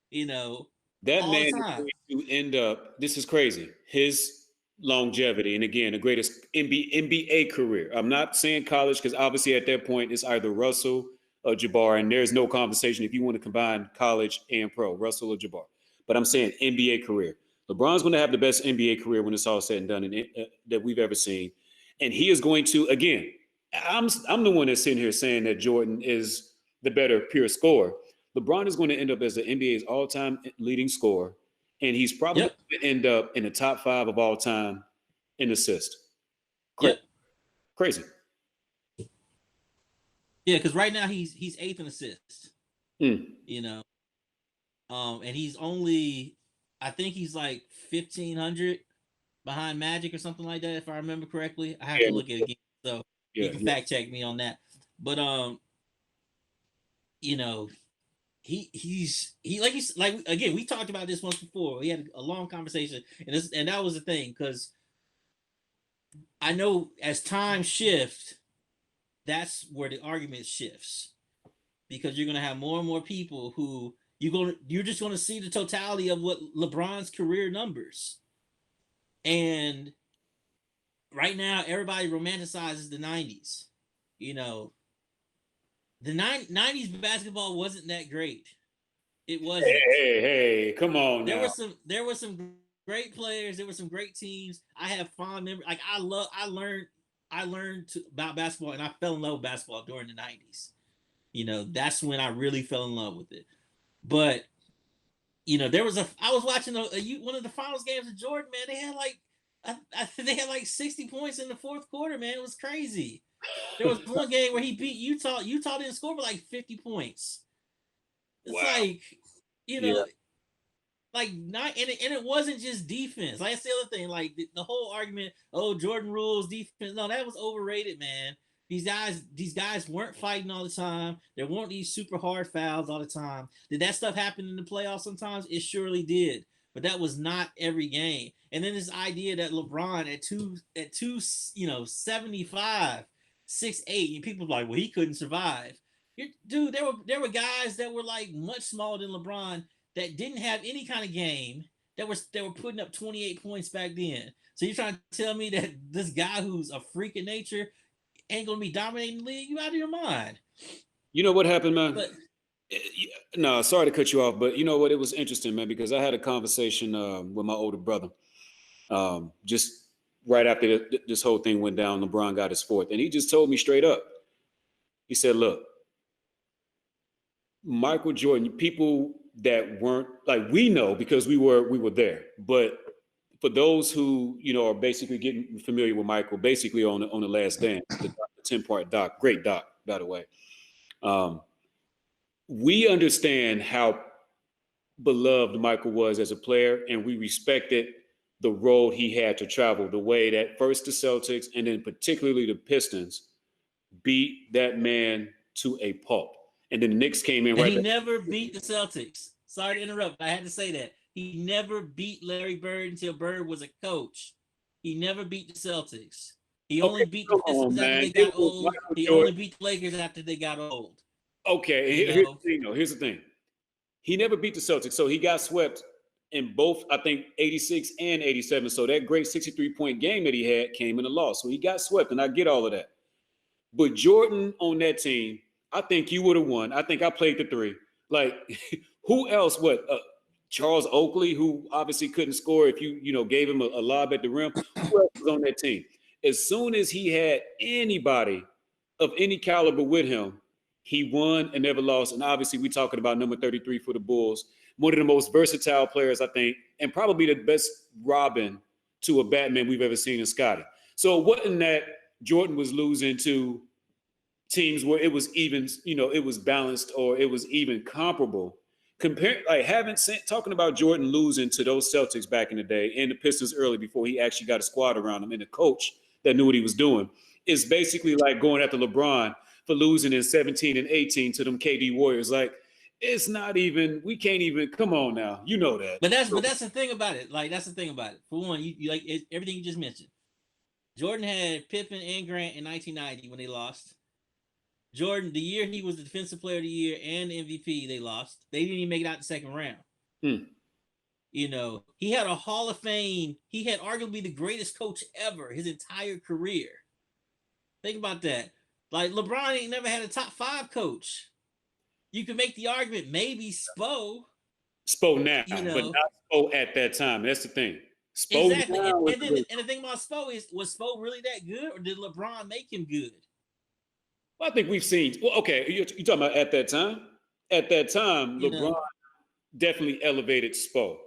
You know,
That
all the
man is
time.
going to end up, this is crazy, his longevity, and again, the greatest NBA career. I'm not saying college because obviously at that point it's either Russell or Jabbar, and there's no conversation if you want to combine college and pro, Russell or Jabbar. But I'm saying NBA career. LeBron's going to have the best NBA career when it's all said and done that we've ever seen. And he is going to, again, I'm the one that's sitting here saying that Jordan is the better pure scorer. LeBron is going to end up as the NBA's all-time leading scorer, and he's probably
Yep.
going to end up in the top 5 of all time in assist. Crazy.
Yep.
Crazy.
Yeah, because right now he's eighth in assists.
Mm.
You know, and he's only, I think he's like 1,500 behind Magic or something like that, if I remember correctly. I have
Yeah.
to look at it again, so you
Yeah.
can
Yeah.
fact check me on that. But you know, he's like again, we talked about this once before. We had a long conversation, and that was the thing, because I know as time shifts, that's where the argument shifts, because you're gonna have more and more people who you're just gonna see the totality of what LeBron's career numbers. And right now, everybody romanticizes the 90s. You know, the 90s basketball wasn't that great. It
Hey,
wasn't.
hey, hey, come on
There
now.
were some great players. There were some great teams. I have fond memories. Like I learned about basketball, and I fell in love with basketball during the 90s. That's when I really fell in love with it. But there was I was watching one of the finals games of Jordan. Man, they had like they had like 60 points in the fourth quarter. Man, it was crazy. There was one game where he beat Utah. Utah didn't score for like 50 points. It's
Wow.
like,
Yeah.
like not, and it wasn't just defense. Like that's the other thing. Like the whole argument, oh, Jordan rules defense. No, that was overrated, man. These guys weren't fighting all the time. There weren't these super hard fouls all the time. Did that stuff happen in the playoffs sometimes? It surely did. But that was not every game. And then this idea that LeBron at 275, 6'8", and people were like, well, he couldn't survive. Dude, there were guys that were like much smaller than LeBron that didn't have any kind of game that were putting up 28 points back then. So you're trying to tell me that this guy who's a freak of nature ain't gonna be dominating the league? You out of your mind.
You know what happened, man?
But
No, sorry to cut you off, but you know what? It was interesting, man, because I had a conversation with my older brother just right after this whole thing went down. LeBron got his fourth, and he just told me straight up. He said, "Look, Michael Jordan, people that weren't like we know because we were there, but for those who are basically getting familiar with Michael, basically on the Last Dance, the 10-part doc, great doc, by the way. Um, we understand how beloved Michael was as a player, and we respected the road he had to travel, the way that first the Celtics and then particularly the Pistons beat that man to a pulp. And then the Knicks came in
and
right
he
back.
never beat the Celtics. Sorry to interrupt, but I had to say that. He never beat Larry Bird until Bird was a coach. He never beat the Celtics. He
Okay,
only beat the
come
Pistons
on,
after
man.
they
It
got
was
old.
Michael
He only
Jordan.
beat the Lakers after they got old.
Okay,
You
here's the
know,
thing, though. Here's the thing. He never beat the Celtics, so he got swept in both, I think, 86 and 87. So that great 63-point game that he had came in a loss. So he got swept, and I get all of that. But Jordan on that team, I think you would have won. I think I played the three. Like, who else? What? Charles Oakley, who obviously couldn't score if you gave him a lob at the rim. Who else was on that team? As soon as he had anybody of any caliber with him, he won and never lost. And obviously, we're talking about number 33 for the Bulls, one of the most versatile players, I think, and probably the best Robin to a Batman we've ever seen in Scotty. So it wasn't that Jordan was losing to teams where it was even, it was balanced or it was even comparable. Talking about Jordan losing to those Celtics back in the day and the Pistons early before he actually got a squad around him and a coach that knew what he was doing is basically like going after LeBron for losing in 17 and 18 to them KD Warriors. Like, it's not even, we can't even, come on now. You know that.
but that's the thing about it. Like that's the thing about it. For one, you like everything you just mentioned. Jordan had Pippen and Grant in 1990 when they lost. Jordan, the year he was the defensive player of the year and the MVP, they lost. They didn't even make it out the second round.
Hmm.
You know, he had a Hall of Fame. He had arguably the greatest coach ever his entire career. Think about that. Like LeBron ain't never had a top 5 coach. You can make the argument maybe Spo.
Spo now,
You
but
know,
not Spo at that time. That's the thing. Spo
exactly.
now is
And then
the
and the thing about Spo is, was Spo really that good, or did LeBron make him good?
well, I think we've seen. Well, okay, you talking about at that time? At that time,
You
LeBron
know,
definitely elevated Spo.
well,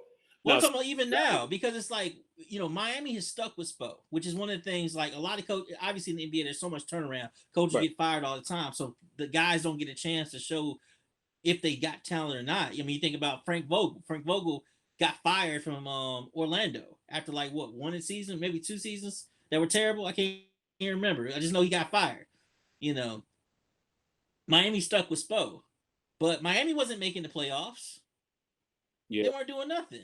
Now,
I'm talking about even now because it's like, you know, Miami has stuck with Spo, which is one of the things. Like a lot of coaches, obviously in the NBA, there's so much turnaround. Coaches
right,
get fired all the time, so the guys don't get a chance to show if they got talent or not. I mean, you think about Frank Vogel. Frank Vogel got fired from Orlando after like what, one season, maybe 2 seasons that were terrible. I can't even remember. I just know he got fired. You know, Miami stuck with Spo, but Miami wasn't making the playoffs.
yeah.
They weren't doing nothing.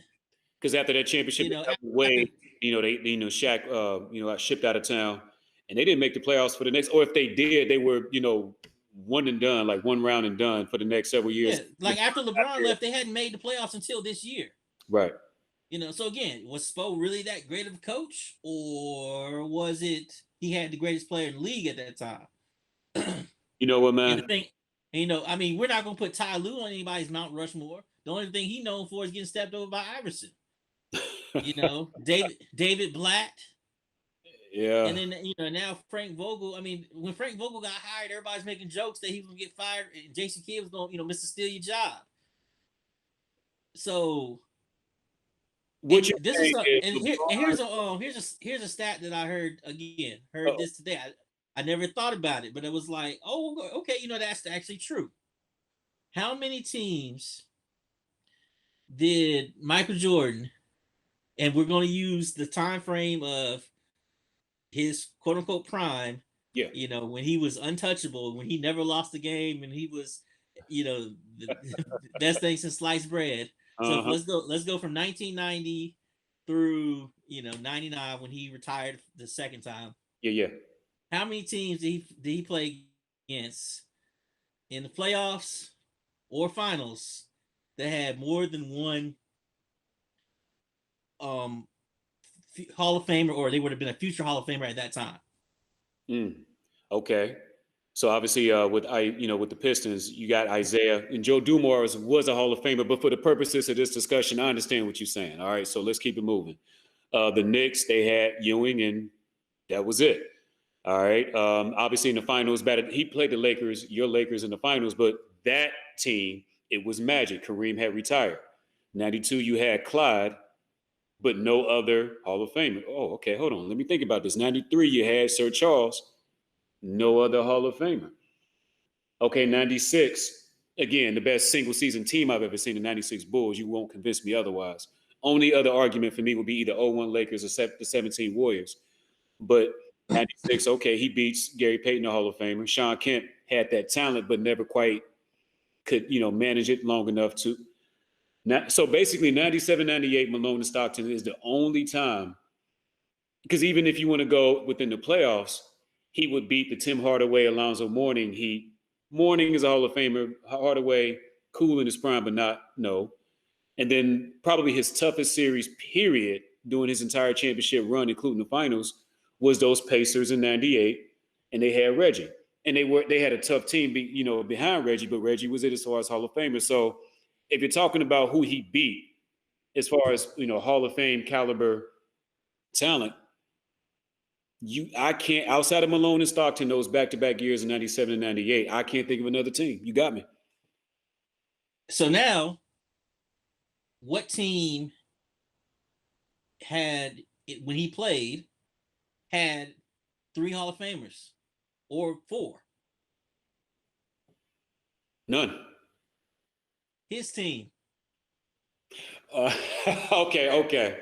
Because after that championship,
You know, after
way, Shaq, got shipped out of town, and they didn't make the playoffs for the next. Or if they did, they were, one and done, like one round and done for the next several years.
yeah, like after LeBron left, they hadn't made the playoffs until this year.
Right.
You know, so again, was Spo really that great of a coach, or was it he had the greatest player in the league at that time?
You know what,
And the
man?
thing, you know, I mean, we're not gonna put Ty Lue on anybody's Mount Rushmore. The only thing he's known for is getting stepped over by Iverson. You know, David Blatt,
Yeah.
and then you know now Frank Vogel. I mean, when Frank Vogel got hired, everybody's making jokes that he was gonna get fired, and Jason Kidd was gonna, Mr. Steal your job. So,
What
and
you're
this is
saying
a
is
and here and
LeBron.
here's a stat that I heard again. Heard
Oh,
this today. I never thought about it, but it was like, oh, okay, that's actually true. How many teams did Michael Jordan, and we're going to use the time frame of his quote unquote prime,
yeah.
when he was untouchable, when he never lost a game, and he was, the best thing since sliced bread. So
Uh huh.
let's go from 1990 through 99 when he retired the second time.
Yeah. Yeah.
How many teams did he play against in the playoffs or finals that had more than one um Hall of Famer, or they would have been a future Hall of Famer at that time?
Mm. Okay. So obviously, with the Pistons, you got Isaiah and Joe Dumars was a Hall of Famer. But for the purposes of this discussion, I understand what you're saying. All right, so let's keep it moving. The Knicks, they had Ewing, and that was it. All right. Obviously, in the finals, he played the Lakers, your Lakers in the finals, but that team, it was Magic. Kareem had retired. 92, you had Clyde, but no other Hall of Famer. Oh, okay. Hold on. Let me think about this. 93, you had Sir Charles, no other Hall of Famer. Okay, 96. Again, the best single season team I've ever seen, the 96 Bulls. You won't convince me otherwise. Only other argument for me would be either 01 Lakers or the 17 Warriors. But 96, okay, he beats Gary Payton, the Hall of Famer. Sean Kemp had that talent, but never quite could, manage it long enough to. So basically, 97, 98, Malone and Stockton is the only time. Because even if you want to go within the playoffs, he would beat the Tim Hardaway, Alonzo Mourning Heat. Mourning is a Hall of Famer. Hardaway, cool in his prime, but not, no. And then probably his toughest series, period, during his entire championship run, including the finals, was those Pacers in '98, and they had Reggie, and they had a tough team, behind Reggie, but Reggie was it as far as Hall of Famer. So if you're talking about who he beat, as far as Hall of Fame caliber talent, I can't, outside of Malone and Stockton, those back-to-back years in '97 and '98, I can't think of another team. You got me.
So now, what team had when he played had 3 Hall of Famers or 4?
None.
His team.
Uh, okay.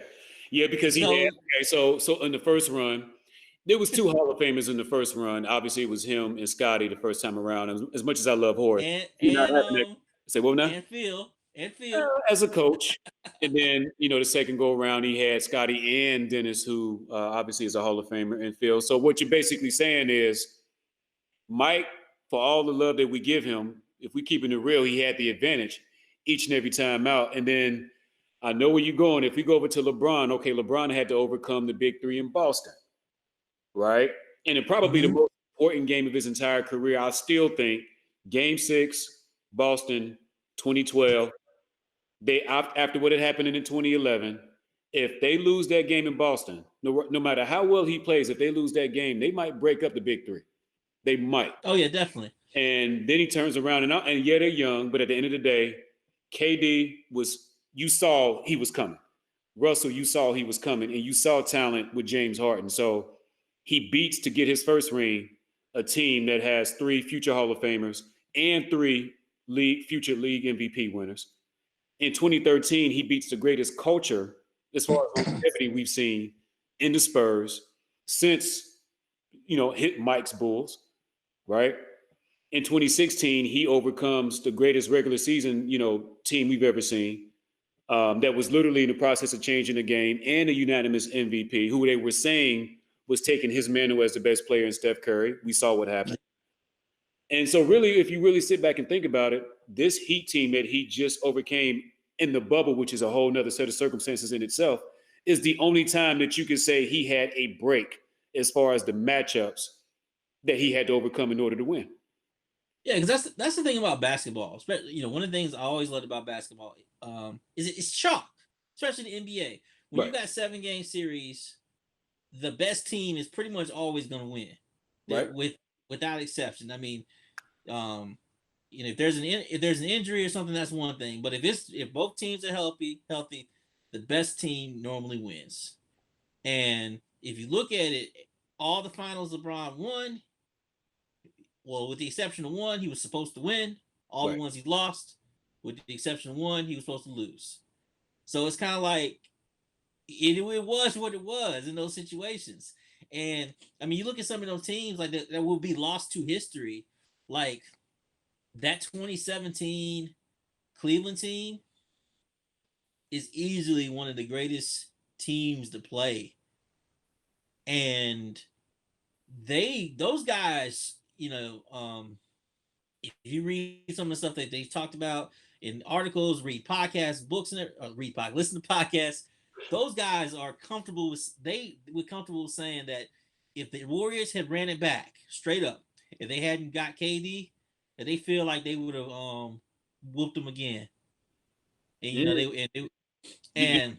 Yeah, because he had,
So
okay, so in the first run, there was 2 Hall of Famers in the first run. Obviously, it was him and Scotty the first time around. As much as I love Horace,
and
you're not
and
having that.
um
Say what now?
and Phil. and Phil.
as a coach. And then, the second go around, he had Scotty and Dennis, who obviously is a Hall of Famer, and Phil. So what you're basically saying is Mike, for all the love that we give him, if we keeping it real, he had the advantage each and every time out. And then I know where you're going. If we go over to LeBron, okay, LeBron had to overcome the big three in Boston, right? And it probably the
Mm-hmm.
most important game of his entire career. I still think Game 6, Boston, 2012. They after what had happened in 2011, if they lose that game in Boston, no matter how well he plays, if they lose that game, they might break up the big three. They might.
Oh yeah, definitely.
And then he turns around and yeah, they're young, but at the end of the day, KD was you saw he was coming. Russell, you saw he was coming, and you saw talent with James Harden. So he beats to get his first ring a team that has 3 future Hall of Famers and 3 future league MVP winners. In 2013, he beats the greatest culture as far as longevity we've seen in the Spurs since hit Mike's Bulls, right? In 2016, he overcomes the greatest regular season team we've ever seen. That was literally in the process of changing the game, and a unanimous MVP, who they were saying was taking his mantle as the best player in Steph Curry. We saw what happened. And so really, if you really sit back and think about it, this Heat team that he just overcame in the bubble, which is a whole nother set of circumstances in itself, is the only time that you can say he had a break as far as the matchups that he had to overcome in order to win.
Yeah, because that's the thing about basketball. One of the things I always loved about basketball is it's chalk, especially the NBA. When you
Right.
got 7-game series, the best team is pretty much always going to win,
Right.
without exception. I mean, if there's an injury or something, that's one thing. But if both teams are healthy, the best team normally wins. And if you look at it, all the finals LeBron won, well, with the exception of one, he was supposed to win. All the
Right.
ones he lost, with the exception of one, he was supposed to lose. So it's kind of like it was what it was in those situations. And I mean, you look at some of those teams like that will be lost to history, like that 2017 Cleveland team is easily one of the greatest teams to play. And those guys, if you read some of the stuff that they've talked about in articles, read podcasts, books, and listen to podcasts, those guys are comfortable with comfortable saying that if the Warriors had ran it back straight up, if they hadn't got KD, that they feel like they would have whooped them again. And and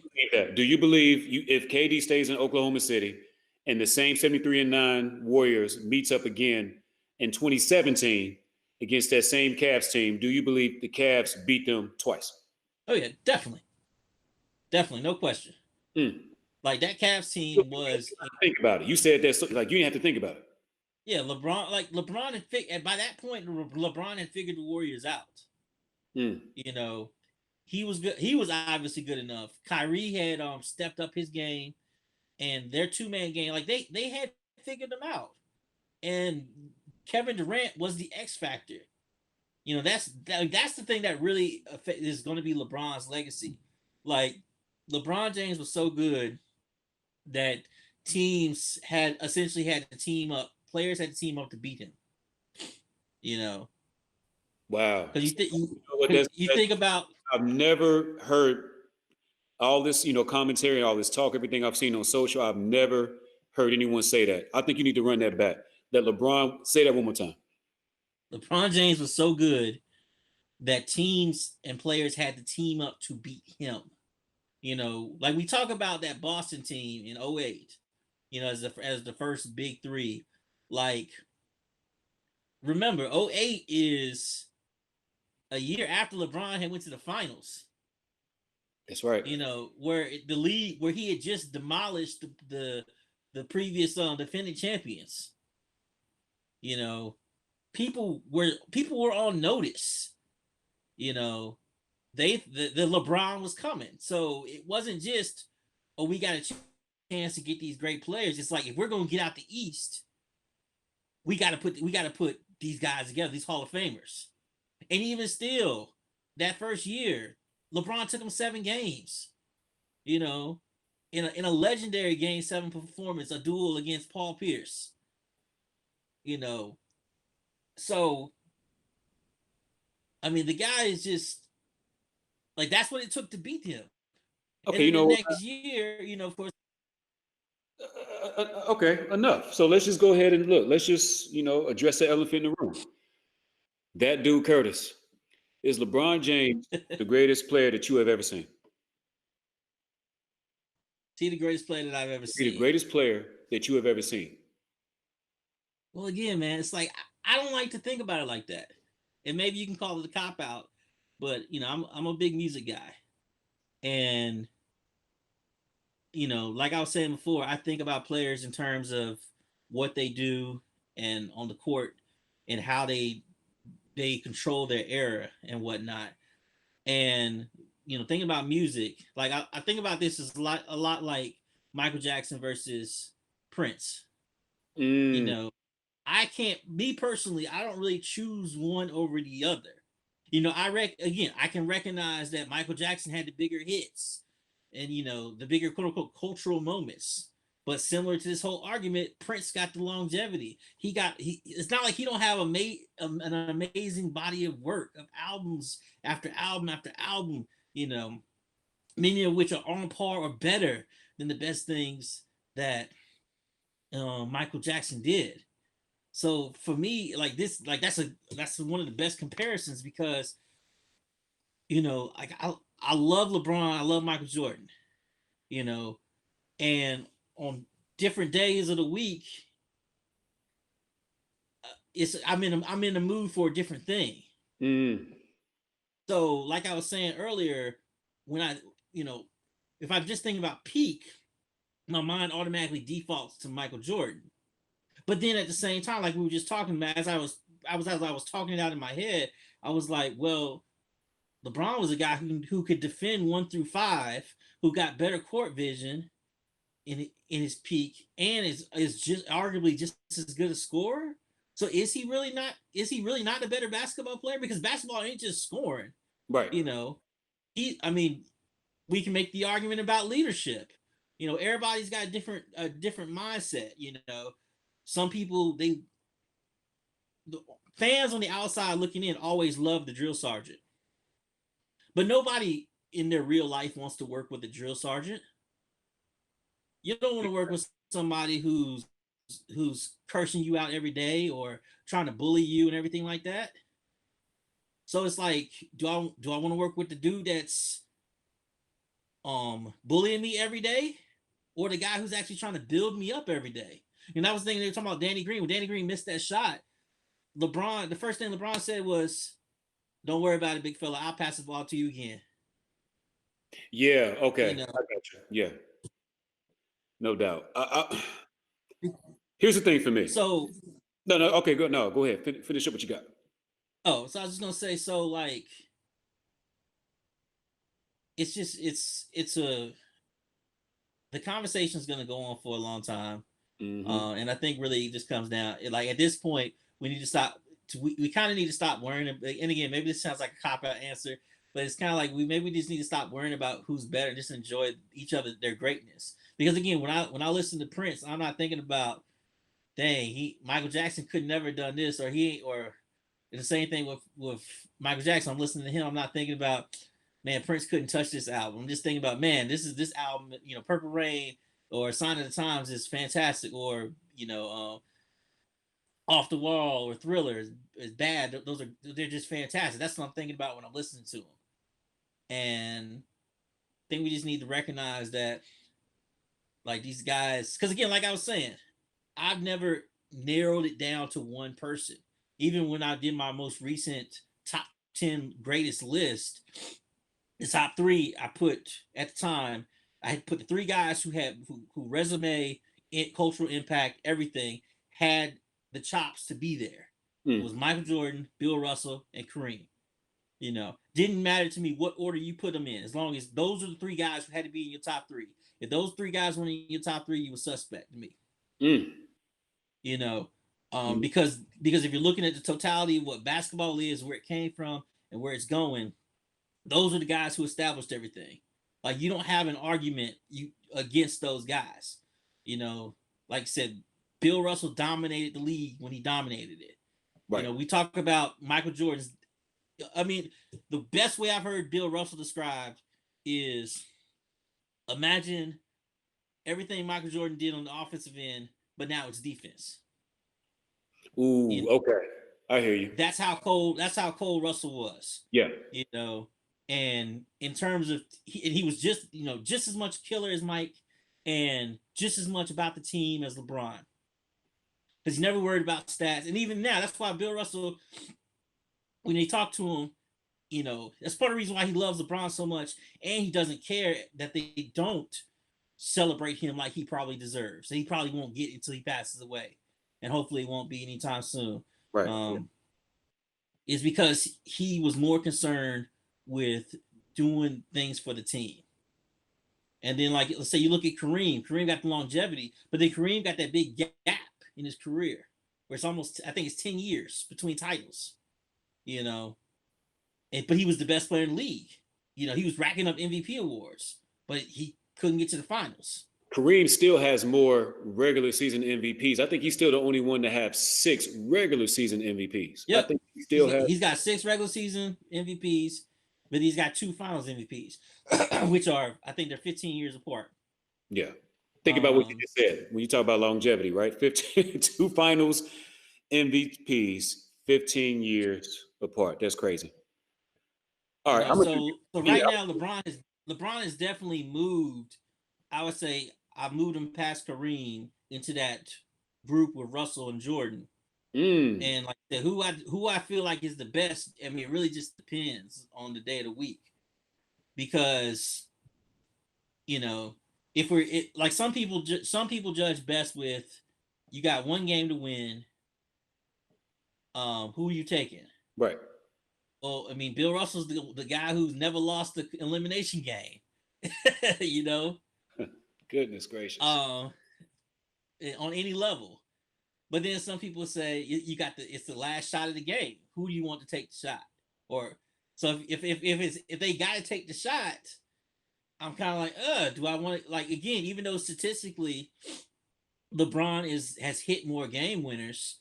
Do you believe if KD stays in Oklahoma City and the same 73-9 Warriors meets up again in 2017 against that same Cavs team, do you believe the Cavs beat them twice?
oh yeah, definitely, no question.
Mm.
Like that Cavs team was.
Think about it. You said that like you didn't have to think about it.
Yeah, LeBron and by that point, LeBron had figured the Warriors out.
Mm.
He was good. He was obviously good enough. Kyrie had stepped up his game, and their 2-man game, like they had figured them out. And Kevin Durant was the X factor. That's the thing that really is going to be LeBron's legacy. Like LeBron James was so good that teams had essentially had to team up. Players had to team up to beat him.
Wow.
Because you
That's,
think about.
I've never heard all this, commentary, all this talk, everything I've seen on social. I've never heard anyone say that. I think you need to run that back. That LeBron, say that one more time.
LeBron James was so good that teams and players had to team up to beat him. Like we talk about that Boston team in 08, as the first big three. Like, remember, 08 is a year after LeBron had went to the finals.
That's right.
Where the league, where he had just demolished the previous defending champions. People were on notice. The LeBron was coming, so it wasn't just, oh, we got a chance to get these great players. It's like, if we're gonna get out the East, we got to put these guys together, these Hall of Famers. And even still, that first year, LeBron took him 7 games. You know, in a legendary Game 7 performance, a duel against Paul Pierce. You know, so I mean, the guy is just like that's what it took to beat him. And
Okay,
then the next year, of course.
okay, enough. So let's just go ahead and look. Let's just address the elephant in the room. That dude Curtis, is LeBron James the greatest player that you have ever seen?
He the greatest player that I've ever
Is he the
seen.
greatest player that you have ever seen?
Well, again, man, it's like I don't like to think about it like that. And maybe you can call it a cop out, but I'm a big music guy, and like I was saying before, I think about players in terms of what they do and on the court and how they control their era and whatnot. And thinking about music, like I think about this as a lot like Michael Jackson versus Prince. You
Mm,
know, I can't, me personally, I don't really choose one over the other. I can recognize that Michael Jackson had the bigger hits and the bigger quote unquote cultural moments. But similar to this whole argument, Prince got the longevity. It's not like he don't have an amazing body of work of albums after album after album. You know, many of which are on par or better than the best things that Michael Jackson did. So for me, like this, like that's one of the best comparisons because like I love LeBron, I love Michael Jordan, you know, and on different days of the week, it's I'm in the mood for a different thing.
mm.
So like I was saying earlier, when I you know if I'm just thinking about peak, my mind automatically defaults to Michael Jordan. But then at the same time, like we were just talking about, as I was talking it out in my head, I was like, well, LeBron was a guy who could defend 1 through 5, who got better court vision in his peak, and is just arguably just as good a scorer. So is he really not? Is he really not a better basketball player? Because basketball ain't just scoring.
Right.
You know, I mean, we can make the argument about leadership. Everybody's got a different mindset. Some people the fans on the outside looking in always love the drill sergeant, but nobody in their real life wants to work with a drill sergeant. You don't want to work with somebody who's cursing you out every day or trying to bully you and everything like that. So it's like, do I want to work with the dude that's bullying me every day, or the guy who's actually trying to build me up every day? And I was thinking they were talking about Danny Green. When Danny Green missed that shot, the first thing LeBron said was, "Don't worry about it, big fella. I'll pass the ball to you again."
Yeah. Okay.
You know.
I got you. Yeah. No doubt. Here's the thing for me.
So,
No. No. Okay. Go. No. Go ahead. Finish up what you got.
so I was just gonna say, so like, it's just it's a the conversation is gonna go on for a long time.
Mm-hmm.
And I think really it just comes down, like at this point, we need to stop. We kind of need to stop worrying. And again, maybe this sounds like a cop out answer, but it's kind of like we just need to stop worrying about who's better, just enjoy each other, their greatness. Because again, when I listen to Prince, I'm not thinking about, dang, Michael Jackson could never have done this, or he or the same thing with Michael Jackson. I'm listening to him. I'm not thinking about, man, Prince couldn't touch this album. I'm just thinking about, man, this album, Purple Rain or Sign of the Times is fantastic, or Off the Wall or Thriller is bad. They're just fantastic. That's what I'm thinking about when I'm listening to them. And I think we just need to recognize that, like, these guys, because again, like I was saying, I've never narrowed it down to one person. Even when I did my most recent top 10 greatest list, the top three I put at the time, I had put the three guys who resume, cultural impact, everything, had the chops to be there. It was
Mm.
Michael Jordan, Bill Russell, and Kareem. Didn't matter to me what order you put them in, as long as those are the three guys who had to be in your top three. If those three guys were in your top three, you were suspect to me.
Mm.
You know,
Mm.
because if you're looking at the totality of what basketball is, where it came from, and where it's going, those are the guys who established everything. Like you don't have an argument you against those guys. You know, like I said, Bill Russell dominated the league when he dominated it. You
Right.
know, we talk about Michael Jordan's. I mean, the best way I've heard Bill Russell described is imagine everything Michael Jordan did on the offensive end, but now it's defense. You
Ooh,
know,
okay. I hear you.
that's how cold. That's how cold Russell was.
Yeah.
You know, and in terms of he was just just as much killer as Mike, and just as much about the team as LeBron. Because he never worried about stats, and even now, that's why Bill Russell, when they talk to him, that's part of the reason why he loves LeBron so much, and he doesn't care that they don't celebrate him like he probably deserves. And he probably won't get it until he passes away, and hopefully it won't be anytime soon.
Right.
Um, is because he was more concerned with doing things for the team. And then, like, let's say you look at Kareem. Kareem got the longevity, but then Kareem got that big gap in his career where it's almost, I think it's 10 years between titles, you know. But he was the best player in the league. You know, he was racking up MVP awards, but he couldn't get to the finals.
Kareem still has more regular season MVPs. I think he's still the only one to have 6 regular season MVPs. I
Yep.
think he still has.
He's got 6 regular season MVPs, but he's got 2 finals MVPs, which are, I think they're 15 years apart.
Yeah. Think about what you just said when you talk about longevity, right? 2 finals MVPs, 15 years apart. That's crazy. All right.
So right now LeBron has definitely moved. I would say I moved him past Kareem into that group with Russell and Jordan. And like who I feel like is the best. I mean, it really just depends on the day of the week, because if like some people judge best with, you got one game to win. Who are you taking?
Right.
Well, I mean, Bill Russell's the guy who's never lost the elimination game.
Goodness gracious.
On any level. But then some people say you got it's the last shot of the game. Who do you want to take the shot? Or so if they got to take the shot, I'm kind of like, do I want to, like, again, even though statistically LeBron has hit more game winners,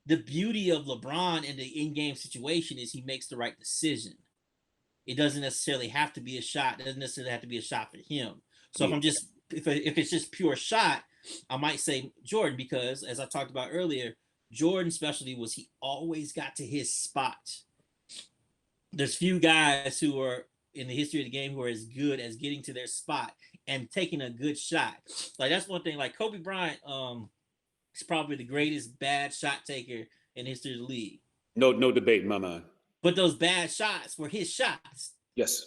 the beauty of LeBron in the in-game situation is he makes the right decision. It doesn't necessarily have to be a shot. It doesn't necessarily have to be a shot for him. So if it's just pure shot, I might say Jordan, because as I talked about earlier, Jordan's specialty was he always got to his spot. There's few guys who are in the history of the game who are as good as getting to their spot and taking a good shot. Like, that's one thing. Like, Kobe Bryant is probably the greatest bad shot taker in the history of the league.
No debate in my mind.
But those bad shots were his shots.
Yes.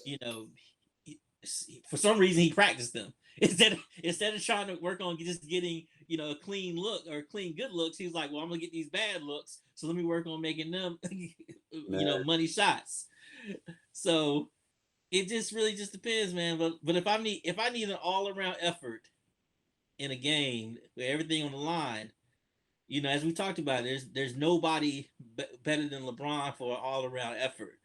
For some reason he practiced them. Instead of trying to work on just getting, a clean look or clean good looks, he was like, well, I'm gonna get these bad looks, so let me work on making them money shots. So it just really just depends, man. But if I need an all-around effort in a game with everything on the line, as we talked about, there's nobody better than LeBron for an all-around effort,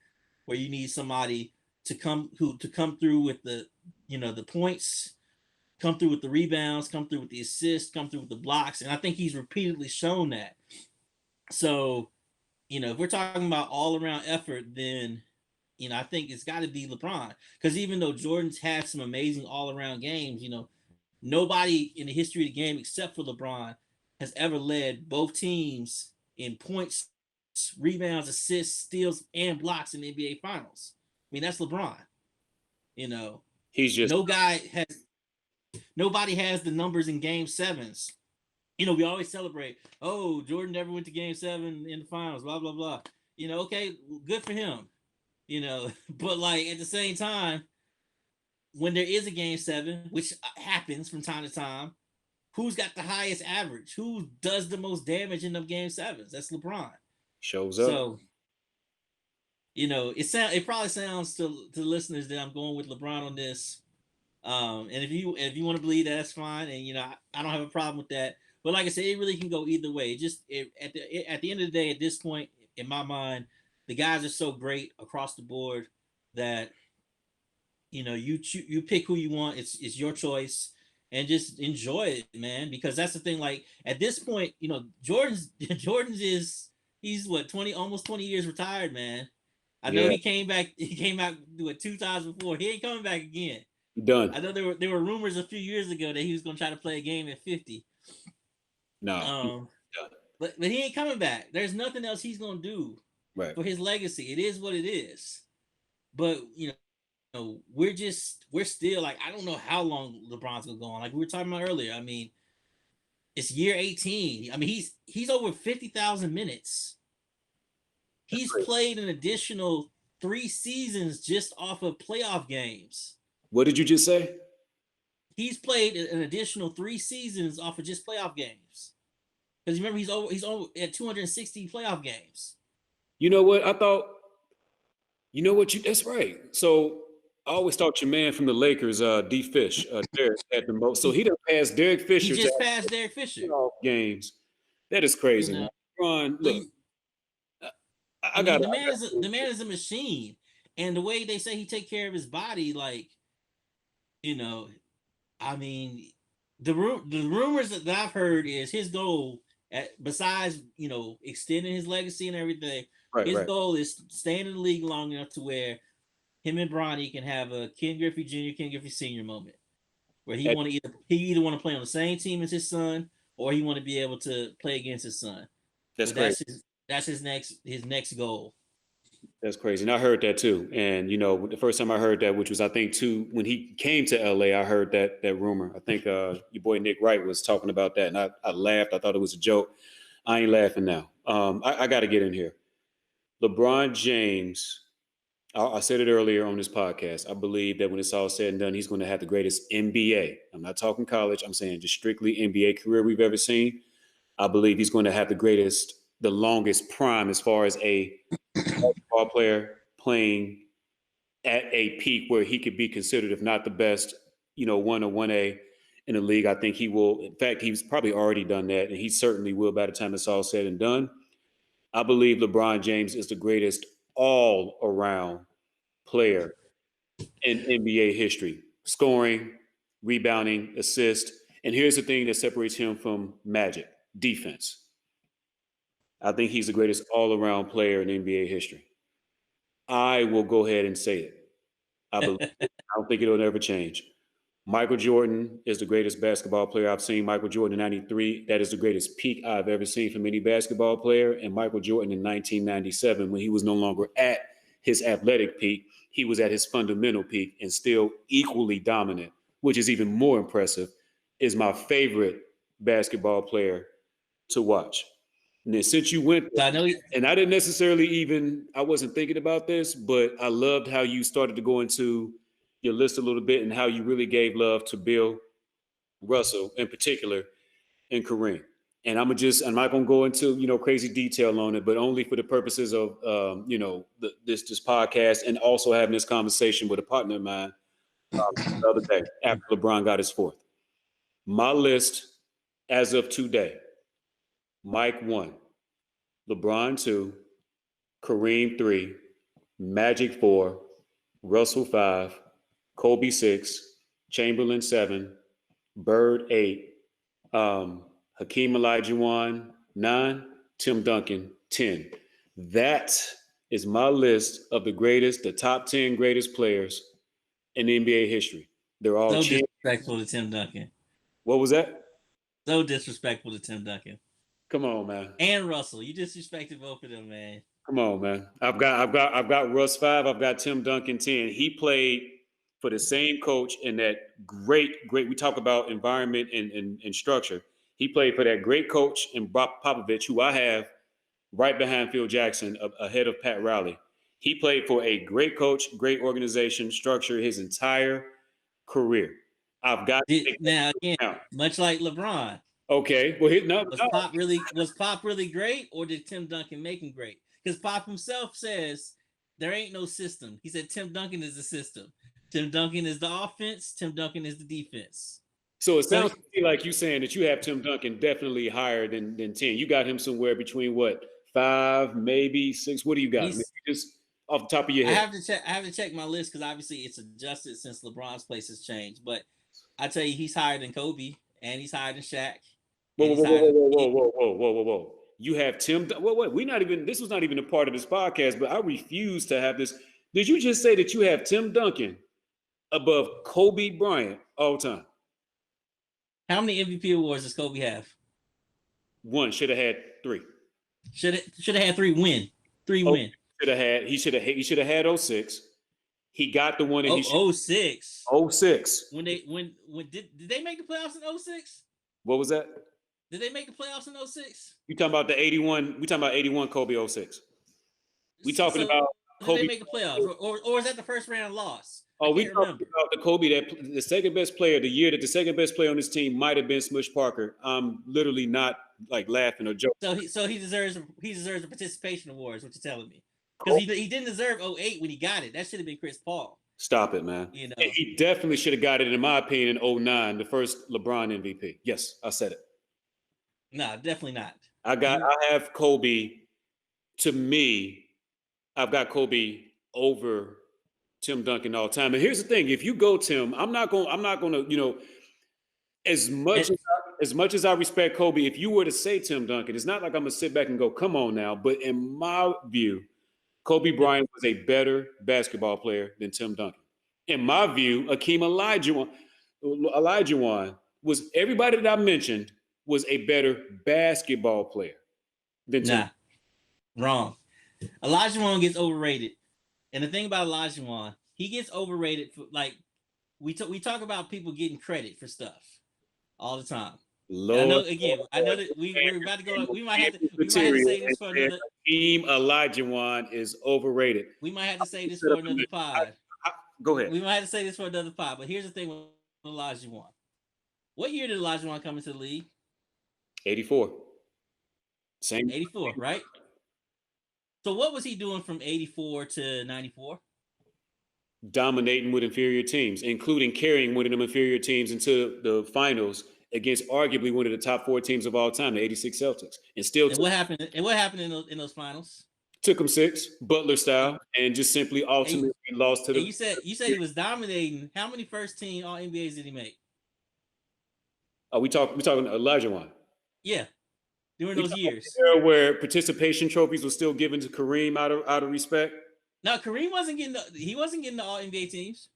where you need somebody to come through with the the points, come through with the rebounds, come through with the assists, come through with the blocks, and I think he's repeatedly shown that. So, if we're talking about all-around effort, then I think it's got to be LeBron, because even though Jordan's had some amazing all-around games, nobody in the history of the game except for LeBron has ever led both teams in points, rebounds, assists, steals, and blocks in the NBA Finals. I mean, that's LeBron.
He's just
nobody has the numbers in game sevens. We always celebrate, oh, Jordan never went to game 7 in the finals, blah, blah, blah. Okay, good for him. But like at the same time, when there is a game 7, which happens from time to time, who's got the highest average? Who does the most damage in the game 7s? That's LeBron.
Shows up.
So, it probably sounds to listeners that I'm going with LeBron on this. And if you want to believe that, that's fine. And I don't have a problem with that. But like I said, it really can go either way. At the end of the day, at this point, in my mind, the guys are so great across the board that you pick who you want. It's your choice, and just enjoy it, man. Because that's the thing. Like at this point, Jordan's he's what 20 almost 20 years retired, man. I know
Yeah,
he came back. He came out with 2004. He ain't coming back again.
done.
I know there were rumors a few years ago that he was gonna try to play a game at 50.
No,
Um,
done.
but he ain't coming back. There's nothing else he's gonna do
Right.
for his legacy. It is what it is. But we're still like I don't know how long LeBron's gonna go on. Like we were talking about earlier. I mean, it's year 18. I mean, he's over 50,000 minutes.
That's
He's
great.
played an additional 3 seasons just off of playoff games.
What did you just say?
He's played an additional 3 seasons off of just playoff games. Because remember, he's over at 260 playoff games.
You know what? I thought, you know what? That's right. So I always thought your man from the Lakers, D Fish, Derek, had the most. So he done passed Derek
He
Fisher to
just passed Derek Fisher.
playoff games. That is
You
crazy, man.
know,
Ron,
so
look,
I
I
mean,
got
the man is a machine, and the way they say he take care of his body, like you know, I mean, the rumors that I've heard is his goal, besides extending his legacy and everything,
right,
his
right.
goal is staying in the league long enough to where him and Bronny can have a Ken Griffey Jr., Ken Griffey Sr. moment where
That-
he either want to play on the same team as his son or he want to be able to play against his son.
That's
But
crazy.
that's his next goal.
That's crazy. And I heard that too. And the first time I heard that, which was I think too, when he came to LA, I heard that rumor. I think your boy Nick Wright was talking about that, and I laughed. I thought it was a joke. I ain't laughing now. I got to get in here. LeBron James. I said it earlier on this podcast. I believe that when it's all said and done, he's going to have the greatest NBA. I'm not talking college. I'm saying just strictly NBA career we've ever seen. I believe he's going to have the longest prime as far as a basketball player playing at a peak where he could be considered, if not the best, 1 or 1A in the league. I think he will. In fact, he's probably already done that, and he certainly will by the time it's all said and done. I believe LeBron James is the greatest all around player in NBA history, scoring, rebounding, assist. And here's the thing that separates him from Magic: defense. I think he's the greatest all around player in NBA history. I will go ahead and say it. I believe it. I don't think it'll ever change. Michael Jordan is the greatest basketball player I've seen. Michael Jordan in 93, that is the greatest peak I've ever seen from any basketball player. And Michael Jordan in 1997, when he was no longer at his athletic peak, he was at his fundamental peak and still equally dominant, which is even more impressive, is my favorite basketball player to watch. And then since you went,
So I know
and I didn't necessarily I wasn't thinking about this, but I loved how you started to go into your list a little bit and how you really gave love to Bill Russell in particular and Kareem. And I'm not gonna go into crazy detail on it, but only for the purposes of this podcast and also having this conversation with a partner of mine the other day after LeBron got his fourth. My list as of today: Mike 1, LeBron 2, Kareem 3, Magic 4, Russell 5, Kobe 6, Chamberlain 7, Bird 8, Hakeem Olajuwon 9, Tim Duncan 10. That is my list of the top 10 greatest players in NBA history. They're all
so
champions.
disrespectful to Tim Duncan.
What was that?
So disrespectful to Tim Duncan
Come on, man.
and Russell. You disrespected both of them, man.
Come on, man. I've got Russ 5. I've got Tim Duncan 10. He played for the same coach in that great. We talk about environment and structure. He played for that great coach in Bob Popovich, who I have right behind Phil Jackson, ahead of Pat Riley. He played for a great coach, great organization, structure his entire career. I've got to take
Now
that
again,
into account.
much like LeBron,
Okay. Well, no.
was Pop really great, or did Tim Duncan make him great? Because Pop himself says there ain't no system. He said Tim Duncan is the system. Tim Duncan is the offense. Tim Duncan is the defense.
So it
So
sounds to me like you saying that you have Tim Duncan definitely higher than 10. You got him somewhere between what, 5, maybe 6? What do you got? Maybe
he's
just off the top of your
I
head.
have to check. I have to check my list because obviously it's adjusted since LeBron's place has changed. But I tell you, he's higher than Kobe, and he's higher than Shaq,
Whoa,
and
whoa,
he's
whoa, whoa,
higher than.
whoa, whoa, whoa, whoa, whoa, whoa. You have Tim. What? We not even. This was not even a part of this podcast, but I refuse to have this. Did you just say that you have Tim Duncan above Kobe Bryant all time?
How many MVP awards does Kobe have?
One should have had three.
Should have had three win. Three
Oh,
win.
should have had. He should have had 06. He got the one, and he should.
Oh, 06.
06.
When did they make the playoffs in 06?
What was that?
Did they make the playoffs in 06?
You talking about the 81? We talking about 81 Kobe 06. We talking about
Kobe. Did
Kobe.
they make the playoffs, or is that the first round loss?
Oh, we talking about the Kobe the second best player, the year that the second best player on this team might have been Smush Parker. I'm literally not like laughing or joking.
So he deserves a participation award. Is what you're telling me? Because he didn't deserve 08 when he got it. That should have been Chris Paul.
Stop it, man.
You know,
and he definitely should have got it, in my opinion, in 09, the first LeBron MVP. Yes, I said it.
No, definitely not.
I have Kobe. To me, I've got Kobe over Tim Duncan all the time. And here's the thing: if you go Tim, I'm not gonna, as much as I respect Kobe, if you were to say Tim Duncan, it's not like I'm gonna sit back and go, come on now. But in my view, Kobe Bryant was a better basketball player than Tim Duncan. In my view, Akeem Olajuwon was, everybody that I mentioned was a better basketball player than Tim.
Wrong. Olajuwon gets overrated. And the thing about Olajuwon, he gets overrated for, like, we talk about people getting credit for stuff all the time. I know that we're about to go. We might have to say this for another.
Team Olajuwon is overrated.
We might have to say this for another pod.
Go ahead.
We might have to say this for another pod. But here's the thing with Olajuwon. What year did Olajuwon come into the league?
84. Same.
84, right? So what was he doing from 84 to 94?
Dominating with inferior teams, including carrying one of them inferior teams into the finals against arguably one of the top 4 teams of all time, the 86 Celtics. And what happened
in those finals?
Took him 6, Butler style, and just simply ultimately lost to the.
You said he was dominating. How many first team All NBAs did he make?
We talking Olajuwon.
Yeah, during those years.
Where participation trophies were still given to Kareem out of respect.
No, Kareem wasn't getting the All NBA teams.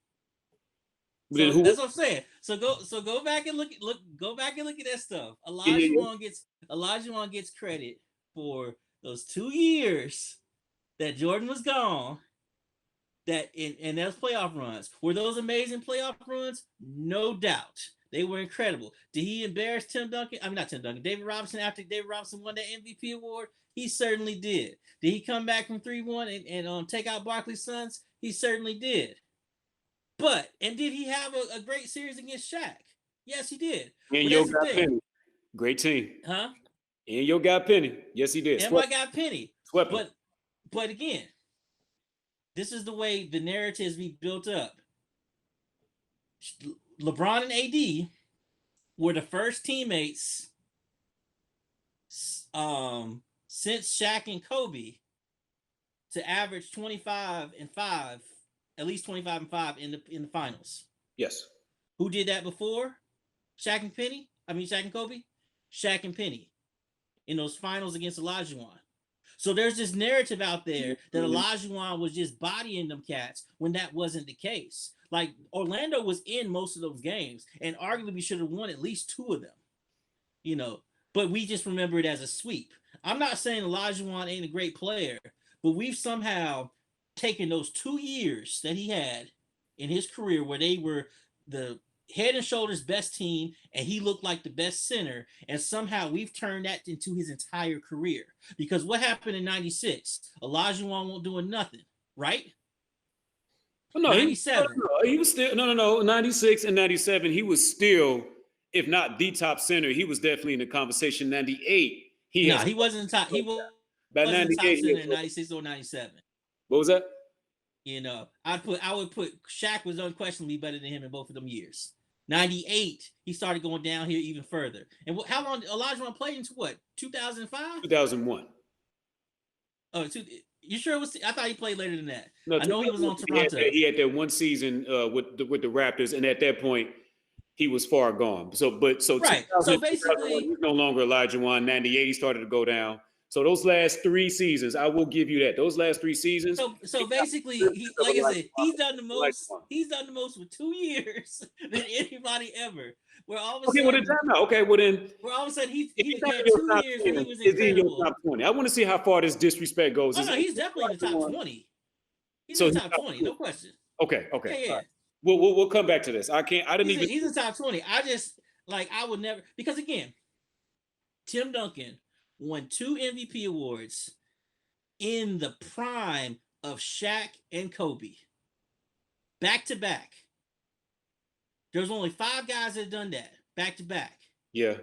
So
that's what I'm saying. So go back and look at that stuff. Olajuwon gets credit for those 2 years that Jordan was gone. That in those playoff runs, were those amazing playoff runs? No doubt. They were incredible. Did he embarrass Tim Duncan? I mean, not Tim Duncan. David Robinson after David Robinson won that MVP award? He certainly did. Did he come back from 3-1 and take out Barkley's Suns? He certainly did. And did he have a great series against Shaq? Yes, he did.
And Yo got Penny. Great team.
Huh?
And Yo got Penny. Yes, he did.
And I got Penny.
Swept.
But again, this is the way the narratives be built up. LeBron and AD were the first teammates since Shaq and Kobe to average 25 and 5, at least 25 and 5 in the finals.
Yes.
Who did that before? Shaq and Kobe? Shaq and Penny in those finals against Olajuwon. So there's this narrative out there that Olajuwon was just bodying them cats when that wasn't the case. Like, Orlando was in most of those games and arguably should have won at least 2 of them. But we just remember it as a sweep. I'm not saying Olajuwon ain't a great player, but we've somehow taken those 2 years that he had in his career where they were the head and shoulders best team and he looked like the best center, and somehow we've turned that into his entire career. Because what happened in 96? Olajuwon won't doing nothing, right?
No,
97.
He was still 96 and 97. He was still, if not the top center, he was definitely in the conversation. 98. He
wasn't top. He was
by
wasn't
98
top center in 96 or 97.
What was that?
I would put Shaq was unquestionably better than him in both of them years. 98, he started going down here even further. And how long did Olajuwon play into what? 2005?
2001.
Oh, you sure it was? I thought he played later than that.
No,
I know he was on
2001,
Toronto.
he had that one season with the Raptors, and at that point, he was far gone. So 2000,
Right. So
2001,
basically,
he's no longer Elijah Wan. 98, he started to go down. So those last 3 seasons, I will give you that. Those last 3 seasons,
so
he got
basically,
the
he,
of
like I
Elijah
said,
Wan.
he's done the
Elijah
most.
Wan.
He's done the most for 2 years than anybody ever. Where all of a
Okay, well then
sudden,
time out. Okay, well then,
where all of a sudden
if he's
he
not in
had
your
2
top
years where he
10,
was
is he in your
incredible.
top 20? I want to see how far this disrespect goes.
Oh
Is
no, he's definitely in the top
Elijah Wan?
20. He's
So
in the
he's
top
top
20,
20.
no question.
Okay,
Yeah,
all
yeah.
right. We'll come back to this. I didn't even.
He's in the top 20. I just like I would never because again, Tim Duncan won 2 MVP awards in the prime of Shaq and Kobe, back to back. There's only 5 guys that have done that back to back.
Yeah.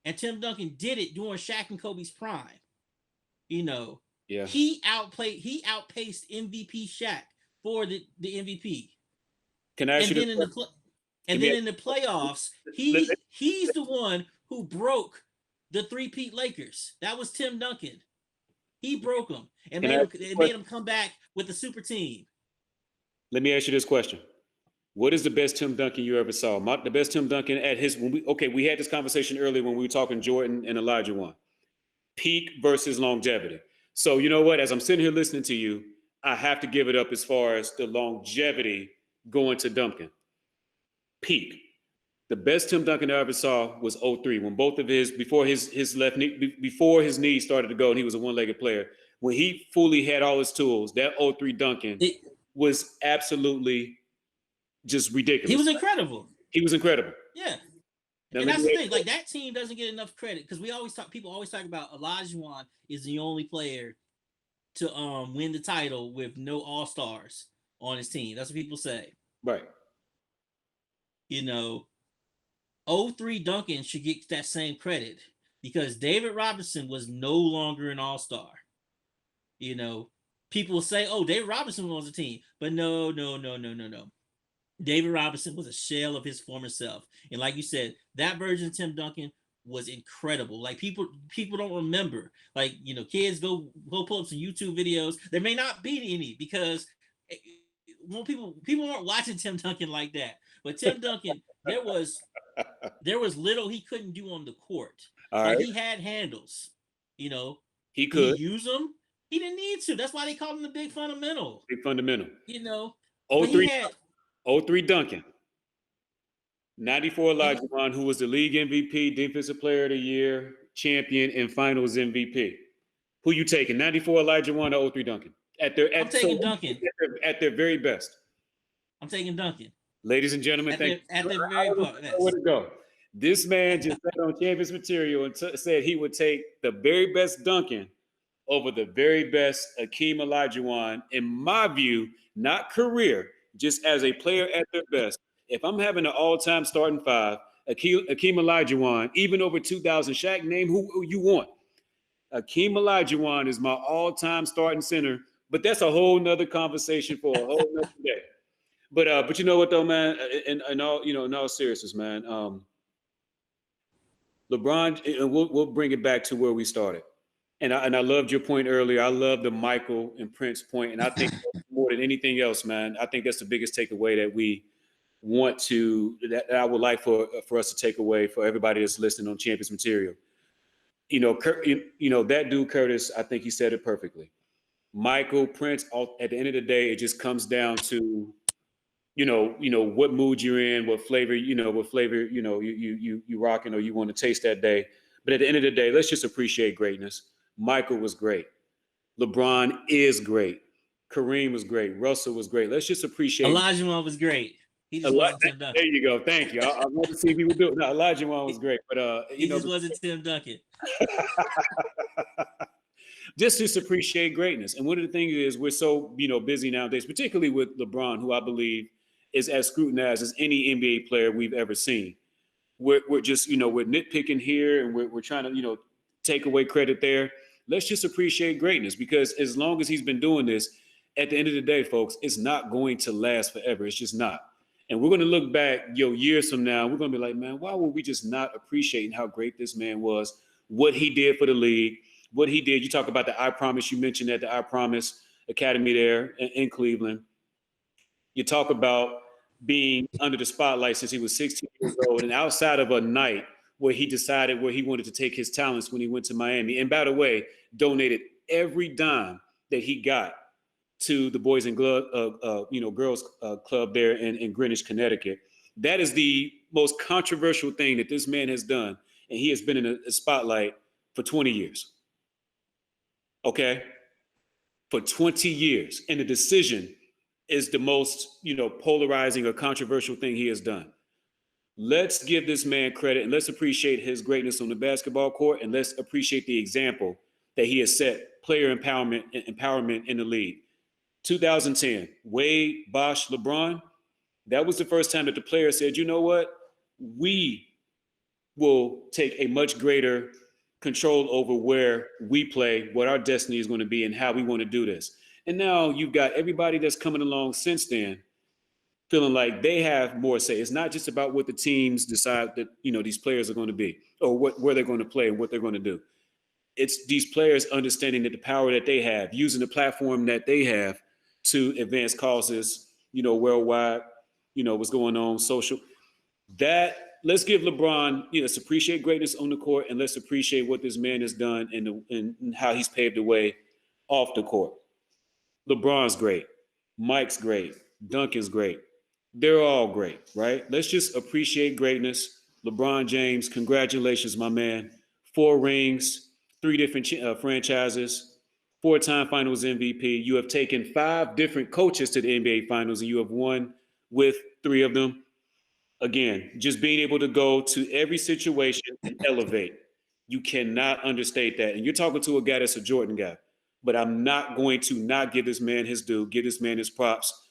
And Tim Duncan did it during Shaq and Kobe's prime. You know,
Yeah.
he outpaced MVP Shaq for the MVP.
Can I ask
And
you
then
this?
in the playoffs, he's the one who broke the three-peat Lakers. That was Tim Duncan. He broke them and made them come back with the super team.
Let me ask you this question. What is the best Tim Duncan you ever saw? The best Tim Duncan at his we had this conversation earlier when we were talking Jordan and Elijah Wan. Peak versus longevity. So you know what? As I'm sitting here listening to you, I have to give it up as far as the longevity going to Duncan. Peak. The best Tim Duncan I ever saw was 03 when both of before his left knee before his knee started to go and he was a one-legged player. When he fully had all his tools, that 03 Duncan was absolutely just ridiculous.
He was incredible.
He was incredible.
Yeah. Now, and that's the thing. Like that team doesn't get enough credit because people always talk about Elijah Wan is the only player to win the title with no all-stars on his team. That's what people say.
Right.
You know, 03 Duncan should get that same credit because David Robinson was no longer an all-star. You know, people say, "Oh, David Robinson was a team," but no. David Robinson was a shell of his former self, and like you said, that version of Tim Duncan was incredible. Like people don't remember. Like kids go pull up some YouTube videos. There may not be any because when people weren't watching Tim Duncan like that. But Tim Duncan, there was little he couldn't do on the court.
All
like
right.
he had handles.
He could
use them. He didn't need to. That's why they called him the big fundamental.
Big fundamental.
03
Duncan. 94 Elijah Wan, who was the league MVP, Defensive Player of the Year, champion, and Finals MVP. Who you taking? 94 Elijah Wan or 03 Duncan?
I'm taking Duncan.
At their very best.
I'm taking Duncan.
Ladies and gentlemen,
at their very best.
Where to go? This man just sat on Champions Material and said he would take the very best Duncan over the very best Akeem Olajuwon, in my view, not career, just as a player at their best. If I'm having an all-time starting five, Akeem Olajuwon, even over 2000, Shaq, name who you want. Akeem Olajuwon is my all-time starting center, but that's a whole nother conversation for a whole nother day. But you know what though, man? In all seriousness, man. LeBron, and we'll bring it back to where we started. And I loved your point earlier. I love the Michael and Prince point, and I think more than anything else, man, I think that's the biggest takeaway that we want to that I would like for us to take away for everybody that's listening on Champions Material. That dude Curtis, I think he said it perfectly. Michael, Prince, at the end of the day, it just comes down to what mood you're in, what flavor you rocking or you want to taste that day. But at the end of the day, let's just appreciate greatness. Michael was great. LeBron is great. Kareem was great. Russell was great. Let's just appreciate.
Olajuwon was great. He just wasn't Tim Duncan.
There you go. Thank you. I want to see if he would do it. No, Olajuwon was great, but
he just wasn't Tim Duncan.
Just appreciate greatness. And one of the things is we're so busy nowadays, particularly with LeBron, who I believe is as scrutinized as any NBA player we've ever seen. We're just we're nitpicking here and we're trying to take away credit there. Let's just appreciate greatness because as long as he's been doing this, at the end of the day, folks, it's not going to last forever. It's just not. And we're going to look back, years from now. We're going to be like, man, why were we just not appreciating how great this man was, what he did for the league, what he did. You talk about the I Promise. You mentioned that the I Promise Academy there in Cleveland. You talk about being under the spotlight since he was 16 years old, and outside of a night where he decided where he wanted to take his talents when he went to Miami. And by the way, donated every dime that he got to the Boys and Girls Club there in Greenwich, Connecticut. That is the most controversial thing that this man has done, and he has been in a spotlight for 20 years. Okay, for 20 years, and the decision is the most polarizing or controversial thing he has done. Let's give this man credit and let's appreciate his greatness on the basketball court, and let's appreciate the example that he has set player empowerment in the league. 2010, Wade, Bosh, LeBron, that was the first time that the player said, you know what? We will take a much greater control over where we play, what our destiny is going to be, and how we want to do this. And now you've got everybody that's coming along since then feeling like they have more say. It's not just about what the teams decide that these players are going to be, or where they're going to play and what they're going to do. It's these players understanding that the power that they have, using the platform that they have to advance causes, worldwide, what's going on, social. That let's give LeBron, let's appreciate greatness on the court, and let's appreciate what this man has done and how he's paved the way off the court. LeBron's great. Mike's great. Duncan's great. They're all great, right? Let's just appreciate greatness. LeBron James, congratulations, my man. 4 rings, 3 different franchises, 4-time Finals MVP. You have taken 5 different coaches to the NBA Finals, and you have won with 3 of them. Again, just being able to go to every situation and elevate. You cannot understate that. And you're talking to a guy that's a Jordan guy. But I'm not going to not give this man his due, give this man his props.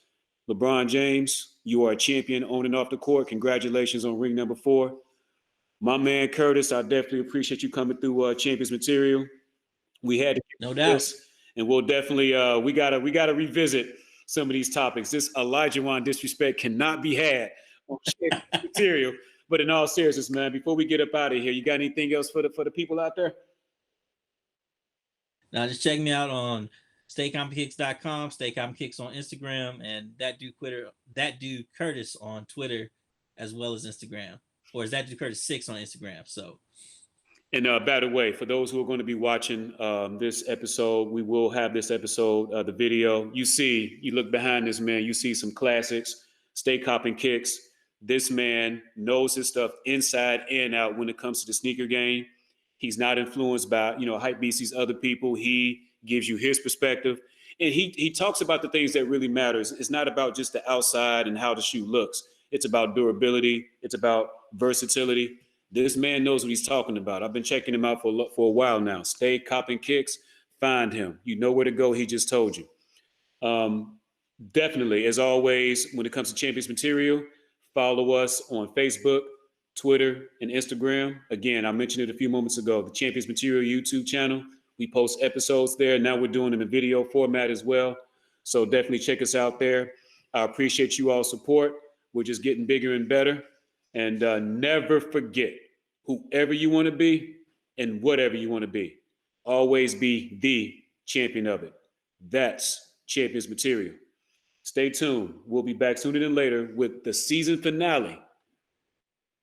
LeBron James, you are a champion on and off the court. Congratulations on ring number 4. My man Curtis, I definitely appreciate you coming through Champions Material. We had to
no doubt,
this, and we'll definitely we gotta revisit some of these topics. This Elijah Wan disrespect cannot be had on Champions Material. But in all seriousness, man, before we get up out of here, you got anything else for the people out there?
Now just check me out on StayCompKicks.com, StayCompKicks on Instagram, and that dude Curtis on Twitter as well as Instagram. Or is that dude Curtis 6 on Instagram? So.
And by the way, for those who are going to be watching this episode, we will have this episode, the video. You look behind this man, you see some classics, Stay Copping Kicks. This man knows his stuff inside and out when it comes to the sneaker game. He's not influenced by, hype beasts, these other people. He gives you his perspective. And he talks about the things that really matters. It's not about just the outside and how the shoe looks. It's about durability. It's about versatility. This man knows what he's talking about. I've been checking him out for a while now. Stay Copping Kicks. Find him. You know where to go. He just told you. Definitely, as always, when it comes to Champions Material, follow us on Facebook, Twitter, and Instagram. Again, I mentioned it a few moments ago, the Champions Material YouTube channel. We post episodes there. Now we're doing them in video format as well. So definitely check us out there. I appreciate you all support. We're just getting bigger and better. And never forget, whoever you want to be and whatever you want to be, always be the champion of it. That's Champions Material. Stay tuned. We'll be back sooner than later with the season finale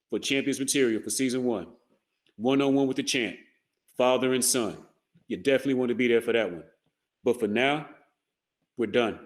for Champions Material for season 1. One-on-one with the champ, father and son. You definitely want to be there for that one. But for now, we're done.